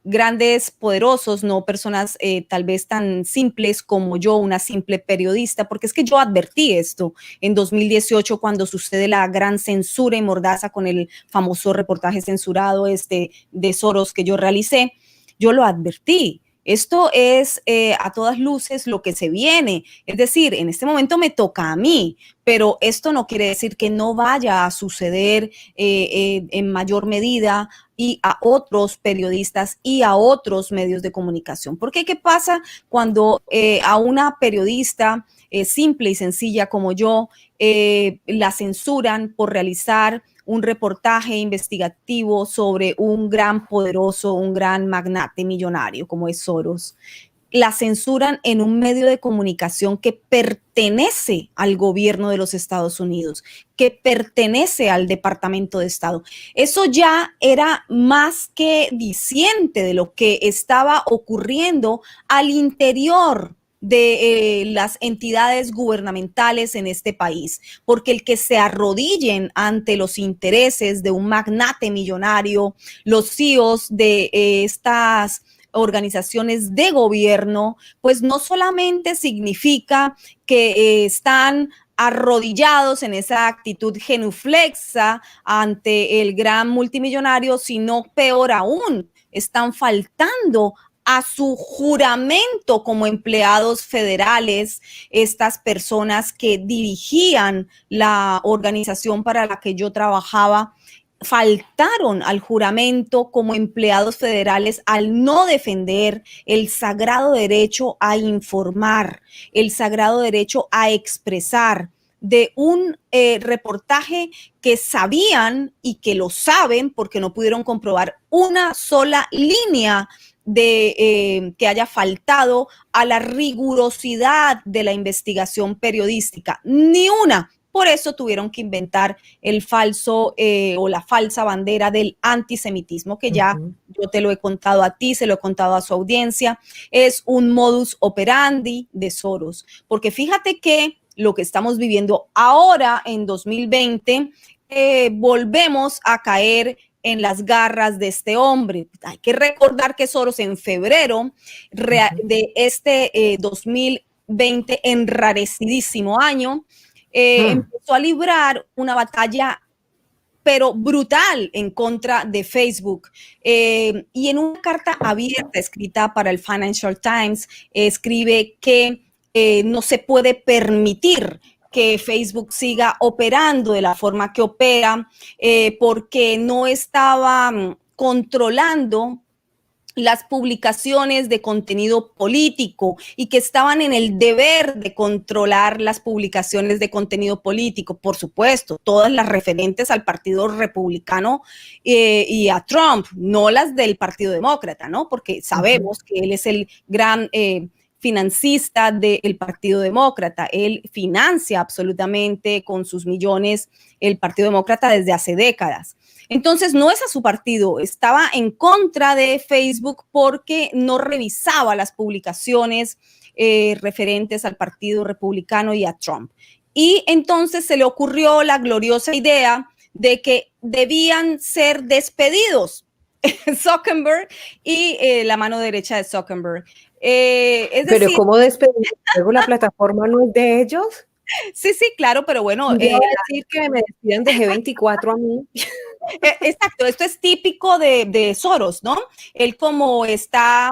grandes poderosos, no personas tal vez tan simples como yo, una simple periodista, porque es que yo advertí esto en 2018 cuando sucede la gran censura y mordaza con el famoso reportaje censurado de Soros que yo realicé. Yo lo advertí. Esto es a todas luces lo que se viene. Es decir, en este momento me toca a mí, pero esto no quiere decir que no vaya a suceder en mayor medida y a otros periodistas y a otros medios de comunicación. Porque ¿qué pasa cuando a una periodista simple y sencilla como yo la censuran por realizar un reportaje investigativo sobre un gran poderoso, un gran magnate millonario como es Soros? La censuran en un medio de comunicación que pertenece al gobierno de los Estados Unidos, que pertenece al Departamento de Estado. Eso ya era más que diciente de lo que estaba ocurriendo al interior de las entidades gubernamentales en este país, porque el que se arrodillen ante los intereses de un magnate millonario, los CEOs de estas organizaciones de gobierno, pues no solamente significa que están arrodillados en esa actitud genuflexa ante el gran multimillonario, sino peor aún, están faltando a su juramento como empleados federales, estas personas que dirigían la organización para la que yo trabajaba, faltaron al juramento como empleados federales al no defender el sagrado derecho a informar, el sagrado derecho a expresar, de un reportaje que sabían y que lo saben porque no pudieron comprobar una sola línea de que haya faltado a la rigurosidad de la investigación periodística, ni una. Por eso tuvieron que inventar el falso o la falsa bandera del antisemitismo, que ya yo te lo he contado a ti, se lo he contado a su audiencia. Es un modus operandi de Soros, porque fíjate que lo que estamos viviendo ahora en 2020, volvemos a caer en las garras de este hombre. Hay que recordar que Soros en febrero de este 2020, enrarecidísimo año, empezó a librar una batalla pero brutal en contra de Facebook. Y en una carta abierta escrita para el Financial Times, escribe que no se puede permitir que Facebook siga operando de la forma que opera, porque no estaba controlando las publicaciones de contenido político y que estaban en el deber de controlar las publicaciones de contenido político, por supuesto, todas las referentes al Partido Republicano y a Trump, no las del Partido Demócrata, ¿no? Porque sabemos que él es el gran financista del Partido Demócrata. Él financia absolutamente con sus millones el Partido Demócrata desde hace décadas. Entonces no es a su partido, estaba en contra de Facebook porque no revisaba las publicaciones referentes al Partido Republicano y a Trump. Y entonces se le ocurrió la gloriosa idea de que debían ser despedidos Zuckerberg y la mano derecha de Zuckerberg. Pero decir, ¿cómo despedir? ¿Luego la plataforma no es de ellos? Sí, sí, claro, pero bueno. Decir que me despidan de G24 a mí. Exacto, esto es típico de Soros, ¿no? Él como está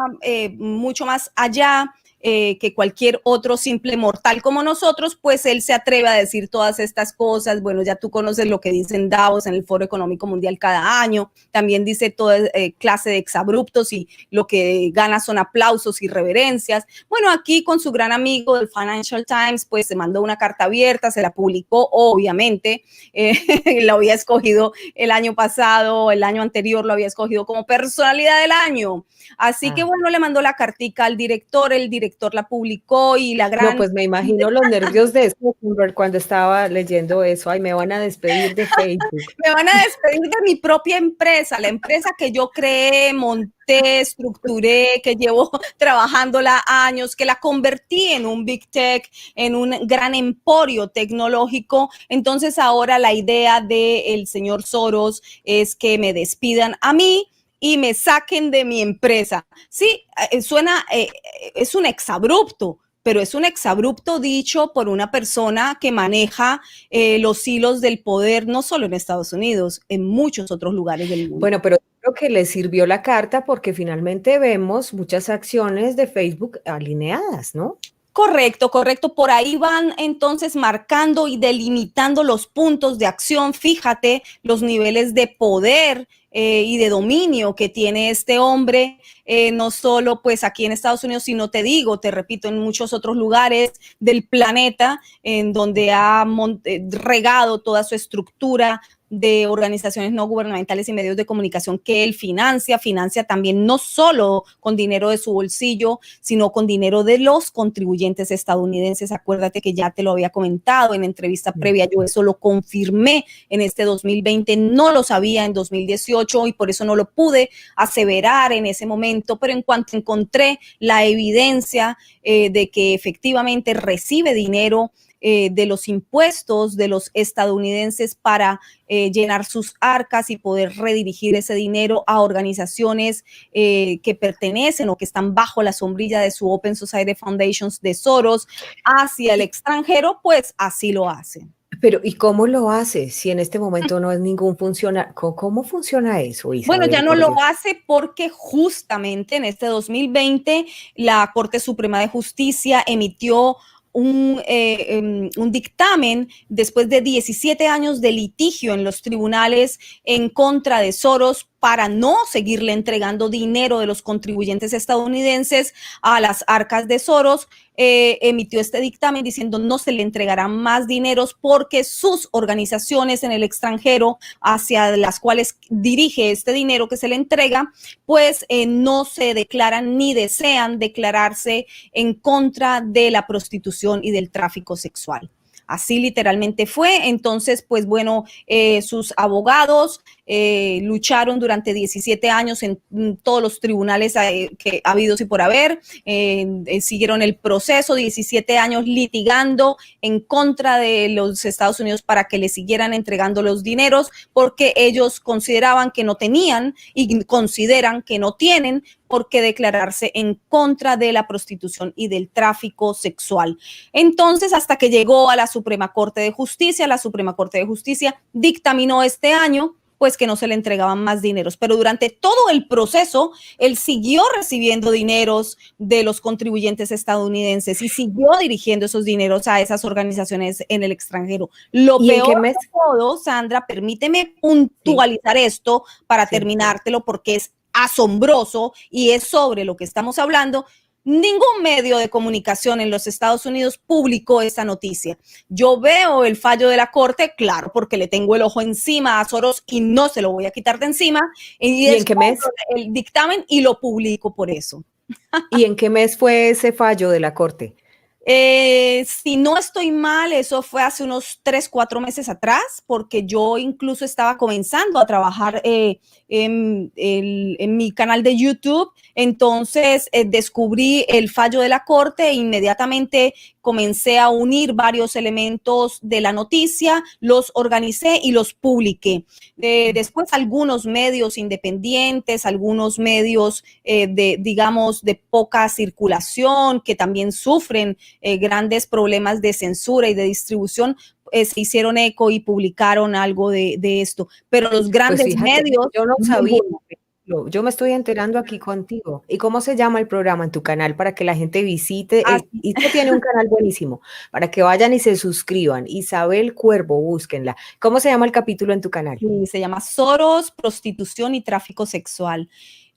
mucho más allá que cualquier otro simple mortal como nosotros, pues él se atreve a decir todas estas cosas. Bueno, ya tú conoces lo que dicen Davos en el Foro Económico Mundial cada año. También dice toda clase de exabruptos y lo que gana son aplausos y reverencias. Bueno, aquí con su gran amigo del Financial Times, pues se mandó una carta abierta, se la publicó, obviamente. Lo había escogido el año pasado, el año anterior lo había escogido como personalidad del año. Así que bueno, le mandó la cartica al director, el director la publicó y la gran... No, pues me imagino los nervios de Zuckerberg cuando estaba leyendo eso. Ay, me van a despedir de Facebook. Me van a despedir de mi propia empresa, la empresa que yo creé, monté, estructuré, que llevo trabajándola años, que la convertí en un big tech, en un gran emporio tecnológico. Entonces ahora la idea del señor Soros es que me despidan a mí y me saquen de mi empresa. Sí, suena, es un exabrupto, pero es un exabrupto dicho por una persona que maneja los hilos del poder, no solo en Estados Unidos, en muchos otros lugares del mundo. Bueno, pero creo que le sirvió la carta porque finalmente vemos muchas acciones de Facebook alineadas, ¿no? Correcto, correcto. Por ahí van entonces marcando y delimitando los puntos de acción. Fíjate los niveles de poder y de dominio que tiene este hombre, no solo pues aquí en Estados Unidos, sino te repito, en muchos otros lugares del planeta en donde ha regado toda su estructura de organizaciones no gubernamentales y medios de comunicación que él financia también no solo con dinero de su bolsillo, sino con dinero de los contribuyentes estadounidenses. Acuérdate que ya te lo había comentado en entrevista previa, yo eso lo confirmé en este 2020, no lo sabía en 2018 y por eso no lo pude aseverar en ese momento, pero en cuanto encontré la evidencia de que efectivamente recibe dinero de los impuestos de los estadounidenses para llenar sus arcas y poder redirigir ese dinero a organizaciones que pertenecen o que están bajo la sombrilla de su Open Society Foundations de Soros hacia el extranjero, pues así lo hace. Pero, ¿y cómo lo hace si en este momento no es ningún funcionario? ¿Cómo funciona eso, Isabel? Bueno, ya no lo hace porque justamente en este 2020 la Corte Suprema de Justicia emitió un dictamen después de 17 años de litigio en los tribunales en contra de Soros para no seguirle entregando dinero de los contribuyentes estadounidenses a las arcas de Soros, emitió este dictamen diciendo no se le entregarán más dineros porque sus organizaciones en el extranjero hacia las cuales dirige este dinero que se le entrega, pues no se declaran ni desean declararse en contra de la prostitución y del tráfico sexual. Así literalmente fue. Entonces, pues bueno, sus abogados lucharon durante 17 años en todos los tribunales que ha habido y por haber, siguieron el proceso, 17 años litigando en contra de los Estados Unidos para que le siguieran entregando los dineros, porque ellos consideraban que no tenían y consideran que no tienen por qué declararse en contra de la prostitución y del tráfico sexual. Entonces, hasta que llegó a la Suprema Corte de Justicia, la Suprema Corte de Justicia dictaminó este año pues que no se le entregaban más dineros, pero durante todo el proceso él siguió recibiendo dineros de los contribuyentes estadounidenses y siguió dirigiendo esos dineros a esas organizaciones en el extranjero. Lo peor de todo, Sandra, permíteme puntualizar esto para terminártelo porque es asombroso y es sobre lo que estamos hablando. Ningún medio de comunicación en los Estados Unidos publicó esta noticia. Yo veo el fallo de la corte, claro, porque le tengo el ojo encima a Soros y no se lo voy a quitar de encima. ¿Y en qué mes? El dictamen y lo publico por eso. ¿Y en qué mes fue ese fallo de la corte? Si no estoy mal, eso fue hace unos 3, 4 meses atrás, porque yo incluso estaba comenzando a trabajar en mi canal de YouTube. Entonces descubrí el fallo de la corte e inmediatamente comencé a unir varios elementos de la noticia, los organicé y los publiqué. Después algunos medios independientes, algunos medios digamos, de poca circulación, que también sufren grandes problemas de censura y de distribución, se hicieron eco y publicaron algo de esto. Pero los grandes pues fíjate, medios... yo no sabía. Yo me estoy enterando aquí contigo. ¿Y cómo se llama el programa en tu canal para que la gente visite? Y tú tienes un canal buenísimo, para que vayan y se suscriban. Isabel Cuervo, búsquenla. ¿Cómo se llama el capítulo en tu canal? Sí, se llama Soros, Prostitución y Tráfico Sexual.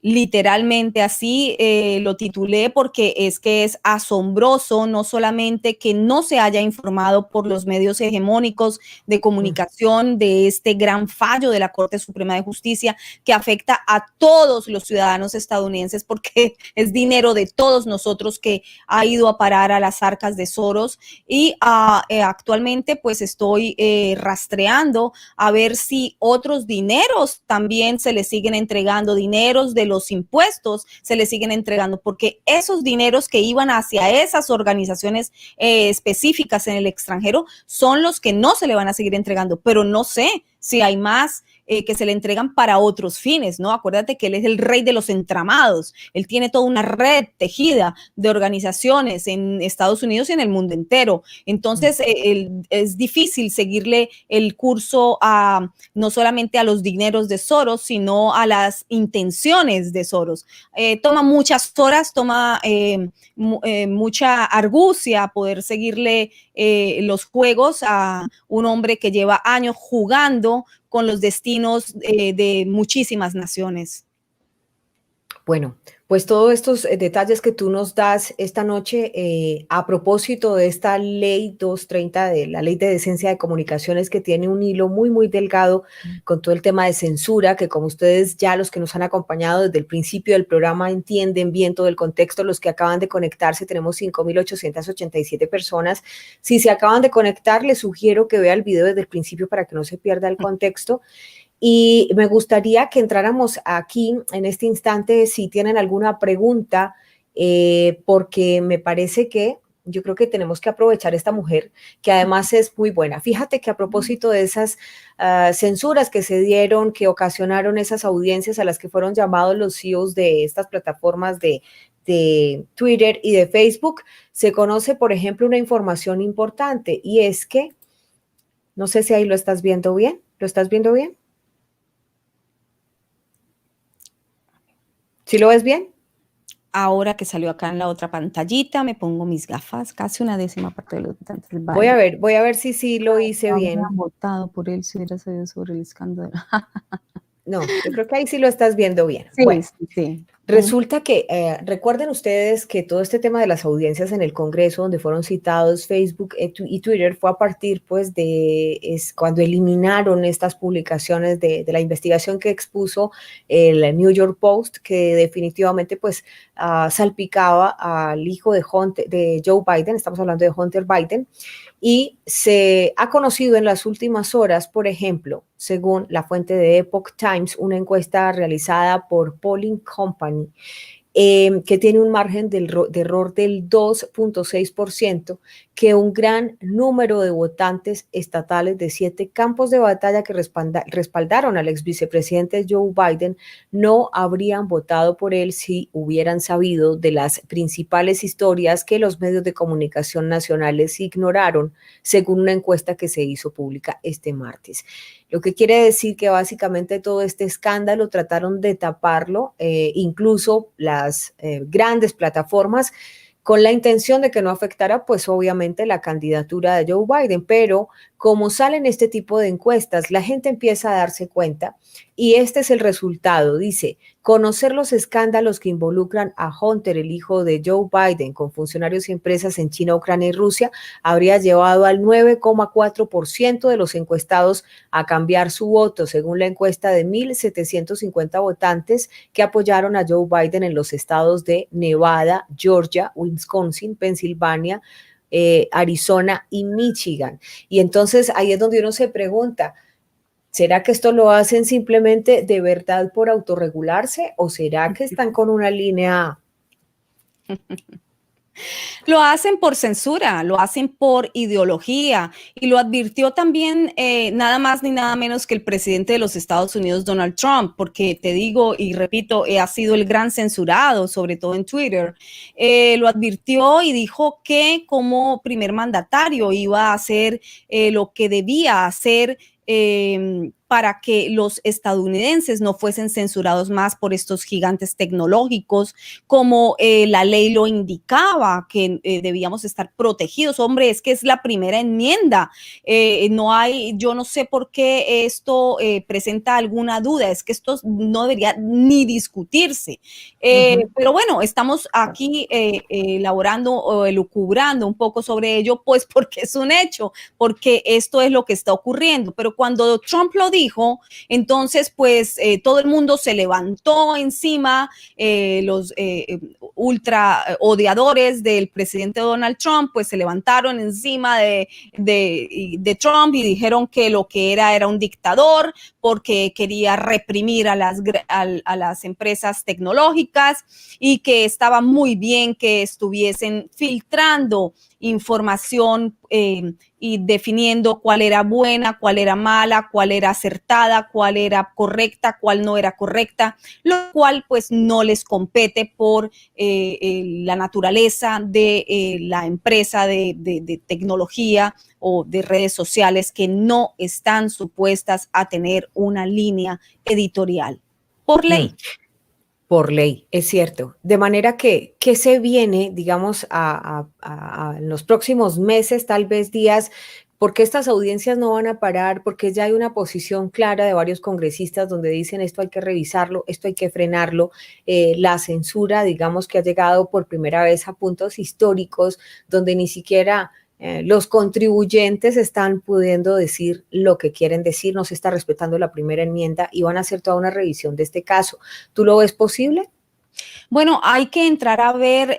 Literalmente así lo titulé porque es que es asombroso no solamente que no se haya informado por los medios hegemónicos de comunicación de este gran fallo de la Corte Suprema de Justicia que afecta a todos los ciudadanos estadounidenses porque es dinero de todos nosotros que ha ido a parar a las arcas de Soros y actualmente pues estoy rastreando a ver si otros dineros también se les siguen entregando, dineros de los impuestos se les siguen entregando, porque esos dineros que iban hacia esas organizaciones específicas en el extranjero son los que no se le van a seguir entregando, pero no sé si hay más que se le entregan para otros fines, ¿no? Acuérdate que él es el rey de los entramados, él tiene toda una red tejida de organizaciones en Estados Unidos y en el mundo entero, entonces es difícil seguirle el curso no solamente a los dineros de Soros, sino a las intenciones de Soros. Toma muchas horas, toma mucha argucia poder seguirle los juegos a un hombre que lleva años jugando con los destinos de muchísimas naciones. Bueno, pues todos estos detalles que tú nos das esta noche a propósito de esta ley 230, de la ley de decencia de comunicaciones, que tiene un hilo muy, muy delgado con todo el tema de censura, que como ustedes ya los que nos han acompañado desde el principio del programa entienden bien todo el contexto, los que acaban de conectarse, tenemos 5,887 personas. Si se acaban de conectar, les sugiero que vea el video desde el principio para que no se pierda el contexto. Y me gustaría que entráramos aquí en este instante si tienen alguna pregunta, porque me parece que yo creo que tenemos que aprovechar esta mujer, que además es muy buena. Fíjate que a propósito de esas censuras que se dieron, que ocasionaron esas audiencias a las que fueron llamados los CEOs de estas plataformas de Twitter y de Facebook, se conoce, por ejemplo, una información importante, y es que, no sé si ahí lo estás viendo bien, ¿lo estás viendo bien? ¿Sí lo ves bien? Ahora que salió acá en la otra pantallita, me pongo mis gafas, casi una décima parte de los votantes. Voy a ver si sí lo hice bien. Habrían votado por él si hubiera sabido sobre el escándalo. No, yo creo que ahí sí lo estás viendo bien. Sí, Bueno. sí, sí. Resulta que, recuerden ustedes que todo este tema de las audiencias en el Congreso, donde fueron citados Facebook y Twitter, fue a partir, pues, cuando eliminaron estas publicaciones de la investigación que expuso el New York Post, que definitivamente, pues, salpicaba al hijo de Joe Biden, estamos hablando de Hunter Biden, y se ha conocido en las últimas horas, por ejemplo, según la fuente de Epoch Times, una encuesta realizada por Polling Company, que tiene un margen de error del 2.6%, que un gran número de votantes estatales de 7 campos de batalla que respaldaron al ex vicepresidente Joe Biden no habrían votado por él si hubieran sabido de las principales historias que los medios de comunicación nacionales ignoraron, según una encuesta que se hizo pública este martes. Lo que quiere decir que básicamente todo este escándalo trataron de taparlo, incluso las grandes plataformas, con la intención de que no afectara, pues obviamente, la candidatura de Joe Biden. Pero como salen este tipo de encuestas, la gente empieza a darse cuenta y este es el resultado. Dice, conocer los escándalos que involucran a Hunter, el hijo de Joe Biden, con funcionarios y empresas en China, Ucrania y Rusia, habría llevado al 9,4% de los encuestados a cambiar su voto, según la encuesta de 1,750 votantes que apoyaron a Joe Biden en los estados de Nevada, Georgia, Wisconsin, Pensilvania, Arizona y Michigan. Y entonces ahí es donde uno se pregunta, ¿será que esto lo hacen simplemente de verdad por autorregularse o será que están con una línea? Lo hacen por censura, lo hacen por ideología y lo advirtió también nada más ni nada menos que el presidente de los Estados Unidos, Donald Trump, porque te digo y repito, ha sido el gran censurado, sobre todo en Twitter. Lo advirtió y dijo que como primer mandatario iba a hacer lo que debía hacer para que los estadounidenses no fuesen censurados más por estos gigantes tecnológicos, como la ley lo indicaba, que debíamos estar protegidos. Hombre, es que es la primera enmienda. No hay, yo no sé por qué esto presenta alguna duda, es que esto no debería ni discutirse. Pero bueno, estamos aquí elaborando o elucubrando un poco sobre ello, pues porque es un hecho, porque esto es lo que está ocurriendo. Pero cuando Trump lo dijo, entonces pues todo el mundo se levantó encima, los ultra odiadores del presidente Donald Trump pues se levantaron encima de Trump y dijeron que lo que era un dictador porque quería reprimir a las empresas tecnológicas y que estaba muy bien que estuviesen filtrando información y definiendo cuál era buena, cuál era mala, cuál era acertada, cuál era correcta, cuál no era correcta, lo cual pues no les compete por la naturaleza de la empresa de tecnología o de redes sociales que no están supuestas a tener una línea editorial por ley. Por ley, es cierto. De manera que, ¿qué se viene, digamos, en los próximos meses, tal vez días? Porque estas audiencias no van a parar, porque ya hay una posición clara de varios congresistas donde dicen esto hay que revisarlo, esto hay que frenarlo. La censura, digamos que ha llegado por primera vez a puntos históricos donde ni siquiera los contribuyentes están pudiendo decir lo que quieren decir, no se está respetando la primera enmienda y van a hacer toda una revisión de este caso. ¿Tú lo ves posible? Bueno, hay que entrar a ver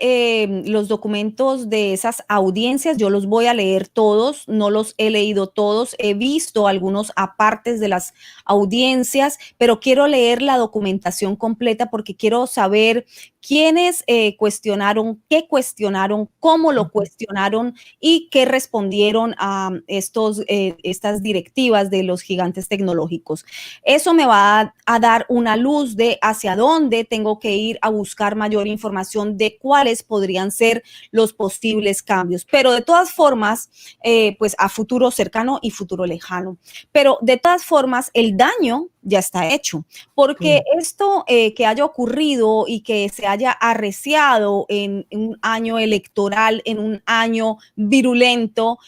los documentos de esas audiencias. Yo los voy a leer todos, no los he leído todos. He visto algunos apartes de las audiencias, pero quiero leer la documentación completa porque quiero saber quiénes cuestionaron, qué cuestionaron, cómo lo cuestionaron y qué respondieron a estas directivas de los gigantes tecnológicos. Eso me va a dar una luz de hacia dónde tengo que ir a buscar buscar mayor información de cuáles podrían ser los posibles cambios. Pero de todas formas, pues a futuro cercano y futuro lejano. Pero de todas formas, el daño ya está hecho, porque esto que haya ocurrido y que se haya arreciado en un año electoral, en un año virulento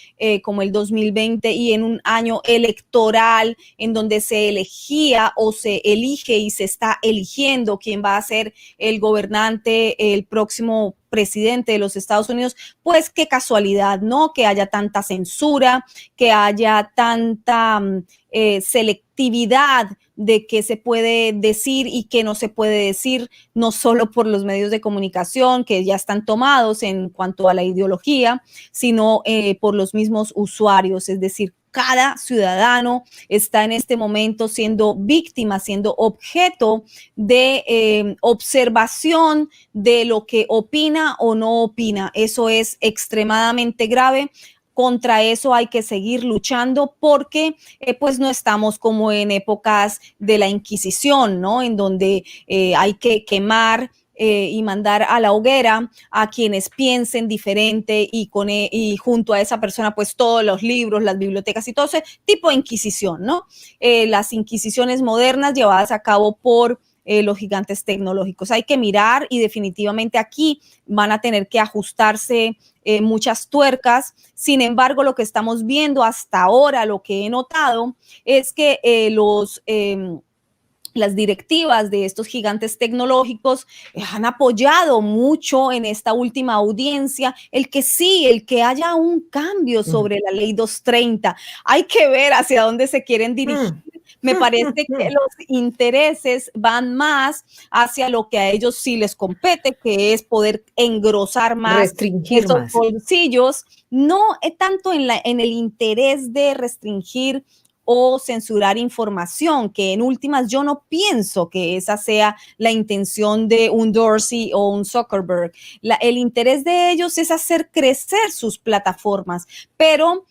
como el 2020 y en un año electoral en donde se elegía o se elige y se está eligiendo quién va a ser el gobernante, el próximo presidente de los Estados Unidos, pues qué casualidad, ¿no? Que haya tanta censura, que haya tanta selectividad de qué se puede decir y qué no se puede decir, no solo por los medios de comunicación que ya están tomados en cuanto a la ideología, sino por los mismos usuarios, es decir, cada ciudadano está en este momento siendo víctima, siendo objeto de observación de lo que opina o no opina. Eso es extremadamente grave. Contra eso hay que seguir luchando porque pues no estamos como en épocas de la Inquisición, ¿no? En donde hay que quemar y mandar a la hoguera a quienes piensen diferente y junto a esa persona pues todos los libros, las bibliotecas y todo ese tipo de inquisición, ¿no? Las inquisiciones modernas llevadas a cabo por los gigantes tecnológicos. Hay que mirar y definitivamente aquí van a tener que ajustarse muchas tuercas. Sin embargo, lo que estamos viendo hasta ahora, lo que he notado, es que las directivas de estos gigantes tecnológicos han apoyado mucho en esta última audiencia el que haya un cambio sobre la ley 230. Hay que ver hacia dónde se quieren dirigir. Me parece que los intereses van más hacia lo que a ellos sí les compete, que es poder engrosar más, restringir esos más bolsillos, no tanto en el interés de restringir o censurar información, que en últimas yo no pienso que esa sea la intención de un Dorsey o un Zuckerberg. El interés de ellos es hacer crecer sus plataformas, pero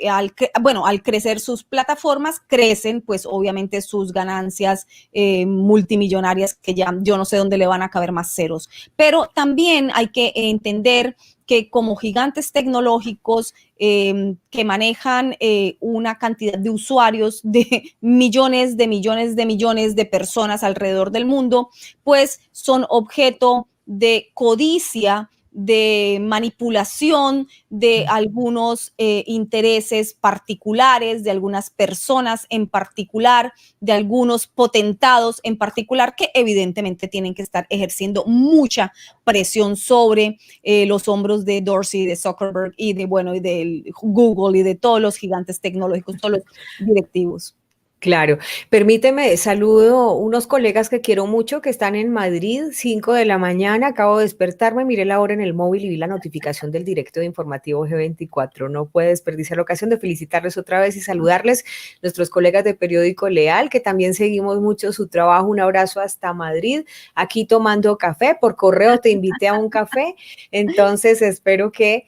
al crecer sus plataformas, crecen pues obviamente sus ganancias multimillonarias que ya yo no sé dónde le van a caber más ceros. Pero también hay que entender que como gigantes tecnológicos que manejan una cantidad de usuarios de millones de personas alrededor del mundo, pues son objeto de codicia, de manipulación de algunos intereses particulares, de algunas personas en particular, de algunos potentados en particular, que evidentemente tienen que estar ejerciendo mucha presión sobre los hombros de Dorsey, de Zuckerberg y de Google y de todos los gigantes tecnológicos, todos los directivos. Claro, permíteme, saludo unos colegas que quiero mucho que están en Madrid, 5 de la mañana, acabo de despertarme, miré la hora en el móvil y vi la notificación del directo de Informativo G24. No puedo desperdiciar la ocasión de felicitarles otra vez y saludarles, nuestros colegas de Periódico Leal, que también seguimos mucho su trabajo. Un abrazo hasta Madrid, aquí tomando café, por correo te invité a un café, entonces espero que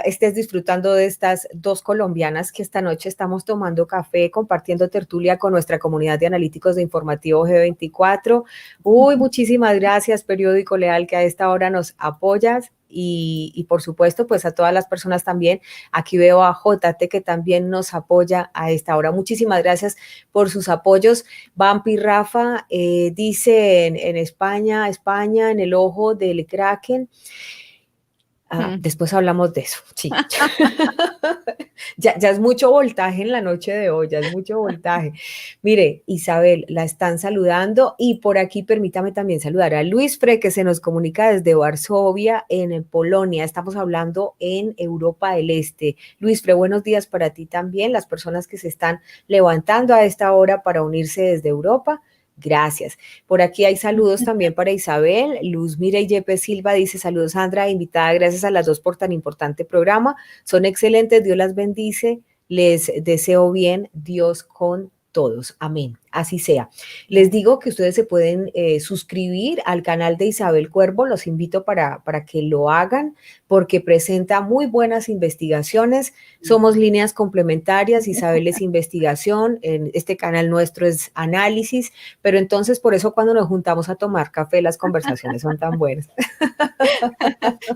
estés disfrutando de estas dos colombianas que esta noche estamos tomando café, compartiendo tertulia con nuestra comunidad de analíticos de Informativo G24. Uy, muchísimas gracias, Periódico Leal, que a esta hora nos apoyas. Y por supuesto, pues a todas las personas también. Aquí veo a JT que también nos apoya a esta hora. Muchísimas gracias por sus apoyos. Vampi Rafa dice en España, en el ojo del Kraken. Después hablamos de eso, sí. ya es mucho voltaje en la noche de hoy, ya es mucho voltaje. Mire, Isabel, la están saludando y por aquí permítame también saludar a Luis Fre, que se nos comunica desde Varsovia, en Polonia. Estamos hablando en Europa del Este. Luis Fre, buenos días para ti también, las personas que se están levantando a esta hora para unirse desde Europa. Gracias. Por aquí hay saludos también para Isabel. Luz Mira y Yepe Silva dice: saludos, Sandra, invitada, gracias a las dos por tan importante programa. Son excelentes, Dios las bendice. Les deseo bien, Dios con todos. Amén. Así sea. Les digo que ustedes se pueden suscribir al canal de Isabel Cuervo. Los invito para que lo hagan porque presenta muy buenas investigaciones. Somos líneas complementarias. Isabel es investigación. En este canal nuestro es análisis. Pero entonces por eso cuando nos juntamos a tomar café las conversaciones son tan buenas.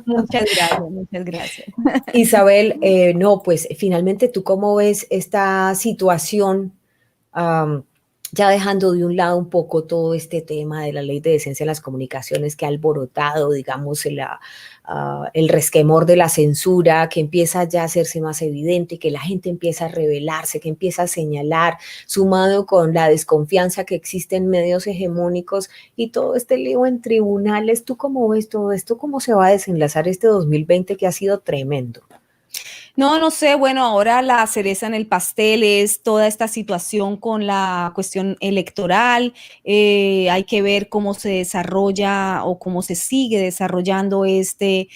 Muchas gracias, muchas gracias. Isabel, no, pues finalmente tú cómo ves esta situación, ya dejando de un lado un poco todo este tema de la ley de decencia en las comunicaciones que ha alborotado, digamos, el resquemor de la censura, que empieza ya a hacerse más evidente, que la gente empieza a rebelarse, que empieza a señalar, sumado con la desconfianza que existe en medios hegemónicos y todo este lío en tribunales. ¿Tú cómo ves todo esto? ¿Cómo se va a desenlazar este 2020 que ha sido tremendo? No sé, bueno, ahora la cereza en el pastel es toda esta situación con la cuestión electoral. Hay que ver cómo se desarrolla o cómo se sigue desarrollando este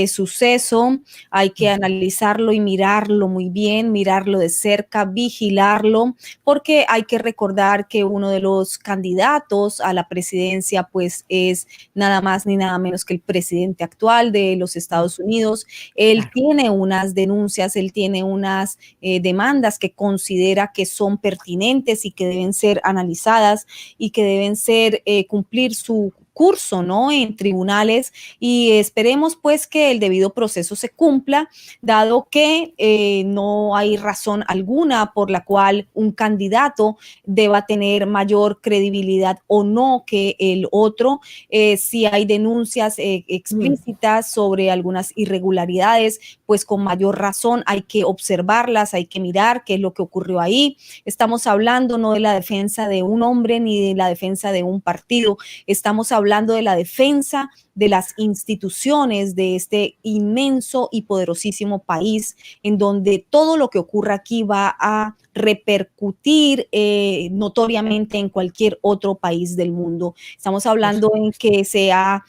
suceso. Hay que analizarlo y mirarlo muy bien, mirarlo de cerca, vigilarlo, porque hay que recordar que uno de los candidatos a la presidencia pues es nada más ni nada menos que el presidente actual de los Estados Unidos. Él Claro. tiene unas denuncias, él tiene unas demandas que considera que son pertinentes y que deben ser analizadas y que deben ser cumplir su curso, ¿no? En tribunales y esperemos pues que el debido proceso se cumpla, dado que no hay razón alguna por la cual un candidato deba tener mayor credibilidad o no que el otro. Si hay denuncias explícitas sobre algunas irregularidades, pues con mayor razón hay que observarlas, hay que mirar qué es lo que ocurrió ahí. Estamos hablando no de la defensa de un hombre ni de la defensa de un partido, estamos hablando de la defensa de las instituciones de este inmenso y poderosísimo país, en donde todo lo que ocurra aquí va a repercutir notoriamente en cualquier otro país del mundo. Estamos hablando en que se ha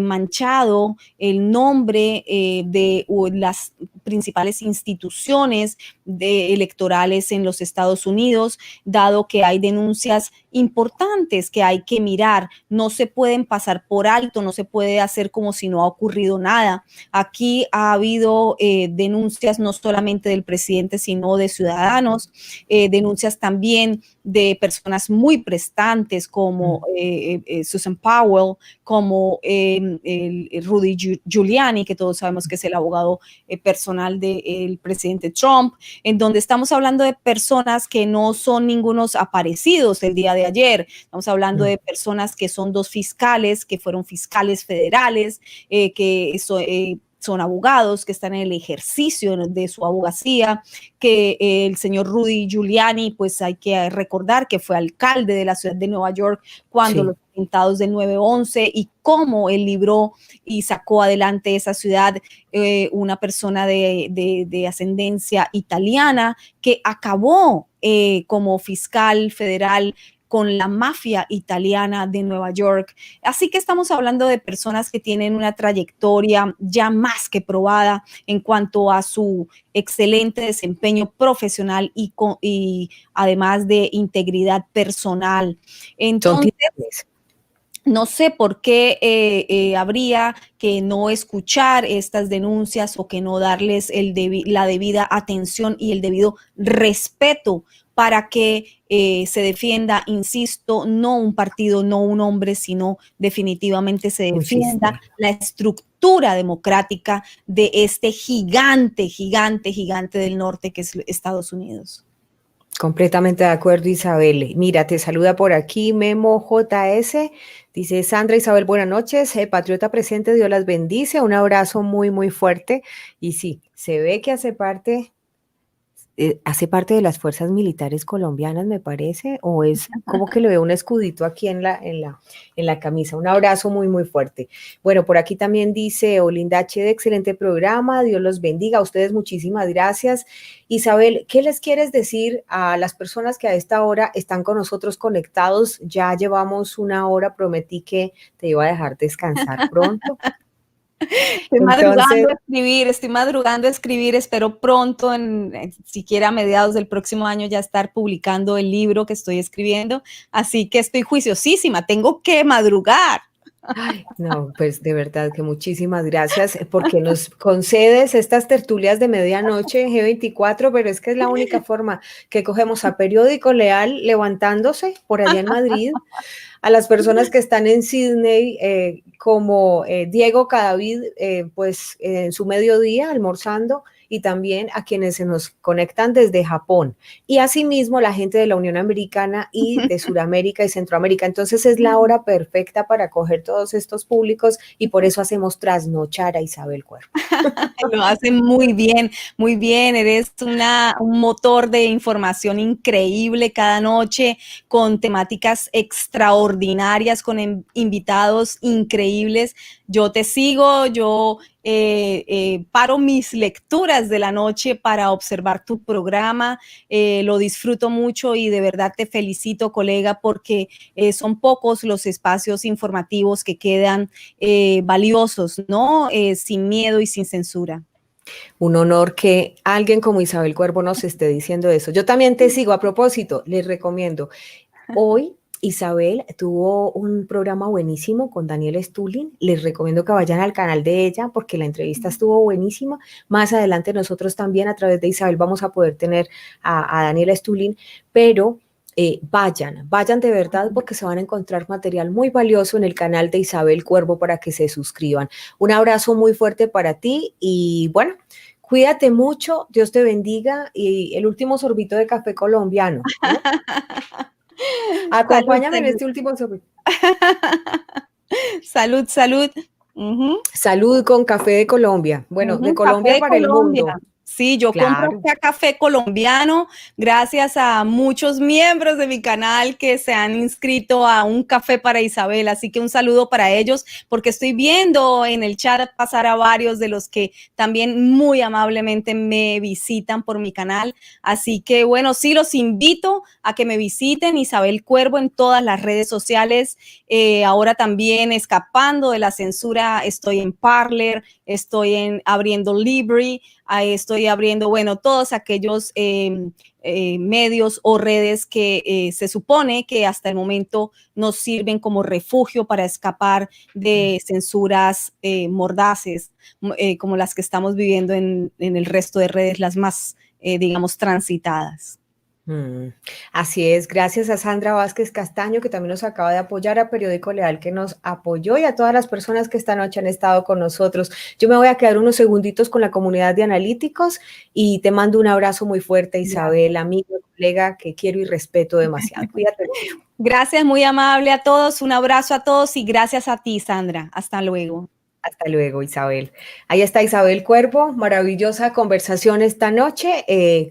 manchado el nombre de las principales instituciones electorales en los Estados Unidos, dado que hay denuncias importantes que hay que mirar. No se pueden pasar por alto, no se puede hacer como si no ha ocurrido nada. Aquí ha habido denuncias no solamente del presidente, sino de ciudadanos, denuncias también de personas muy prestantes como Susan Powell, como el Rudy Giuliani, que todos sabemos que es el abogado personal del presidente Trump, en donde estamos hablando de personas que no son ningunos aparecidos el día de ayer. Estamos hablando de personas que son dos fiscales, que fueron fiscales federales, que son abogados que están en el ejercicio de su abogacía, que el señor Rudy Giuliani, pues hay que recordar que fue alcalde de la ciudad de Nueva York cuando los atentados del 9/11 y cómo él libró y sacó adelante esa ciudad, una persona de ascendencia italiana que acabó como fiscal federal con la mafia italiana de Nueva York. Así que estamos hablando de personas que tienen una trayectoria ya más que probada en cuanto a su excelente desempeño profesional y además de integridad personal. Entonces, no sé por qué habría que no escuchar estas denuncias o que no darles la debida atención y el debido respeto para que se defienda, insisto, no un partido, no un hombre, sino definitivamente se defienda la estructura democrática de este gigante, gigante, gigante del norte que es Estados Unidos. Completamente de acuerdo, Isabel. Mira, te saluda por aquí Memo JS. Dice Sandra Isabel, buenas noches. Patriota presente, Dios las bendice. Un abrazo muy, muy fuerte. Y sí, se ve que hace parte de las fuerzas militares colombianas, me parece, o es como que le veo un escudito aquí en la camisa. Un abrazo muy, muy fuerte. Bueno, por aquí también dice Olinda HD, excelente programa, Dios los bendiga. A ustedes muchísimas gracias. Isabel, ¿qué les quieres decir a las personas que a esta hora están con nosotros conectados? Ya llevamos una hora, prometí que te iba a dejar descansar pronto. Entonces, estoy madrugando a escribir, espero pronto, siquiera a mediados del próximo año, ya estar publicando el libro que estoy escribiendo, así que estoy juiciosísima, tengo que madrugar. ay, no, pues de verdad que muchísimas gracias porque nos concedes estas tertulias de medianoche en G24, pero es que es la única forma que cogemos a Periódico Leal levantándose por allá en Madrid, a las personas que están en Sydney, como Diego Cadavid, pues en su mediodía almorzando, y también a quienes se nos conectan desde Japón, y asimismo la gente de la Unión Americana y de Sudamérica y Centroamérica. Entonces es la hora perfecta para coger todos estos públicos y por eso hacemos trasnochar a Isabel Cuervo. Lo hacen muy bien, eres un motor de información increíble cada noche, con temáticas extraordinarias, con invitados increíbles. Yo te sigo, yo paro mis lecturas de la noche para observar tu programa, lo disfruto mucho y de verdad te felicito, colega, porque son pocos los espacios informativos que quedan valiosos, ¿no? Sin miedo y sin censura. Un honor que alguien como Isabel Cuervo nos esté diciendo eso. Yo también te sigo. A propósito, les recomiendo. Hoy Isabel tuvo un programa buenísimo con Daniela Stulin. Les recomiendo que vayan al canal de ella porque la entrevista estuvo buenísima. Más adelante nosotros también a través de Isabel vamos a poder tener a Daniela Stulin, pero vayan de verdad porque se van a encontrar material muy valioso en el canal de Isabel Cuervo para que se suscriban. Un abrazo muy fuerte para ti y bueno, cuídate mucho, Dios te bendiga y el último sorbito de café colombiano, ¿no? Acompáñame Salud, en este último sorbito. salud, salud. Salud con café de Colombia. Bueno, de Café Colombia de para el Colombia. mundo. Sí, yo compro Claro. acá café colombiano gracias a muchos miembros de mi canal que se han inscrito a un café para Isabel. Así que un saludo para ellos, porque estoy viendo en el chat pasar a varios de los que también muy amablemente me visitan por mi canal. Así que bueno, sí, los invito a que me visiten, Isabel Cuervo, en todas las redes sociales. Ahora también escapando de la censura, estoy en Parler, estoy abriendo Libri, estoy abriendo, bueno, todos aquellos medios o redes que se supone que hasta el momento nos sirven como refugio para escapar de censuras mordaces, como las que estamos viviendo en el resto de redes, las más, digamos, transitadas. Así es, gracias a Sandra Vázquez Castaño, que también nos acaba de apoyar, a Periódico Leal, que nos apoyó, y a todas las personas que esta noche han estado con nosotros. Yo me voy a quedar unos segunditos con la comunidad de analíticos y te mando un abrazo muy fuerte, Isabel, amiga, colega, que quiero y respeto demasiado. Cuídate mucho. Gracias, muy amable a todos, un abrazo a todos y gracias a ti, Sandra. Hasta luego. Hasta luego, Isabel. Ahí está Isabel Cuervo, maravillosa conversación esta noche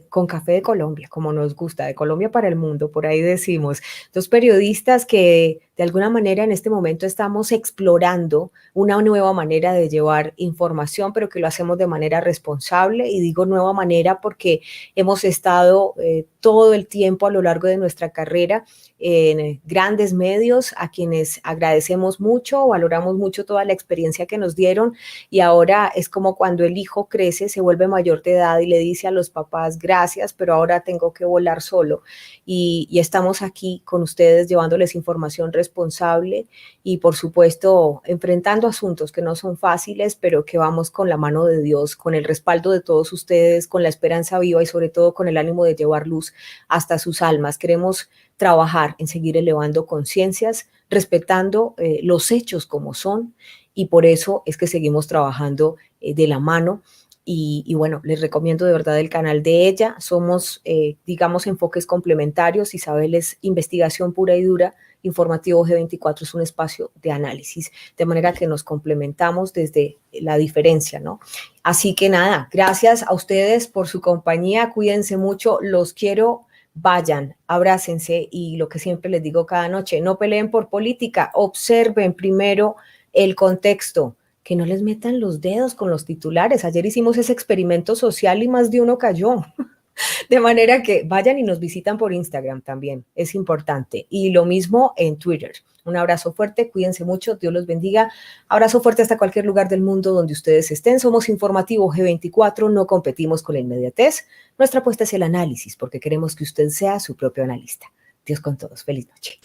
con Café de Colombia, como nos gusta, de Colombia para el mundo, por ahí decimos. Dos periodistas que de alguna manera en este momento estamos explorando una nueva manera de llevar información, pero que lo hacemos de manera responsable, y digo nueva manera porque hemos estado todo el tiempo a lo largo de nuestra carrera en grandes medios, a quienes agradecemos mucho, valoramos mucho toda la experiencia que nos dieron, y ahora es como cuando el hijo crece, se vuelve mayor de edad y le dice a los papás gracias, pero ahora tengo que volar solo, y estamos aquí con ustedes llevándoles información responsable y por supuesto enfrentando asuntos que no son fáciles, pero que vamos con la mano de Dios, con el respaldo de todos ustedes, con la esperanza viva y sobre todo con el ánimo de llevar luz hasta sus almas. Queremos trabajar en seguir elevando conciencias, respetando los hechos como son, y por eso es que seguimos trabajando de la mano. Y bueno, les recomiendo de verdad el canal de ella. Somos, digamos, enfoques complementarios. Isabel es investigación pura y dura. Informativo G24 es un espacio de análisis, de manera que nos complementamos desde la diferencia, ¿no? Así que nada, gracias a ustedes por su compañía. Cuídense mucho, los quiero. Vayan, abrácense, y lo que siempre les digo cada noche, no peleen por política, observen primero el contexto, que no les metan los dedos con los titulares. Ayer hicimos ese experimento social y más de uno cayó. De manera que vayan y nos visitan por Instagram también, es importante. Y lo mismo en Twitter. Un abrazo fuerte, cuídense mucho, Dios los bendiga. Abrazo fuerte hasta cualquier lugar del mundo donde ustedes estén. Somos Informativo G24, no competimos con la inmediatez. Nuestra apuesta es el análisis, porque queremos que usted sea su propio analista. Dios con todos, feliz noche.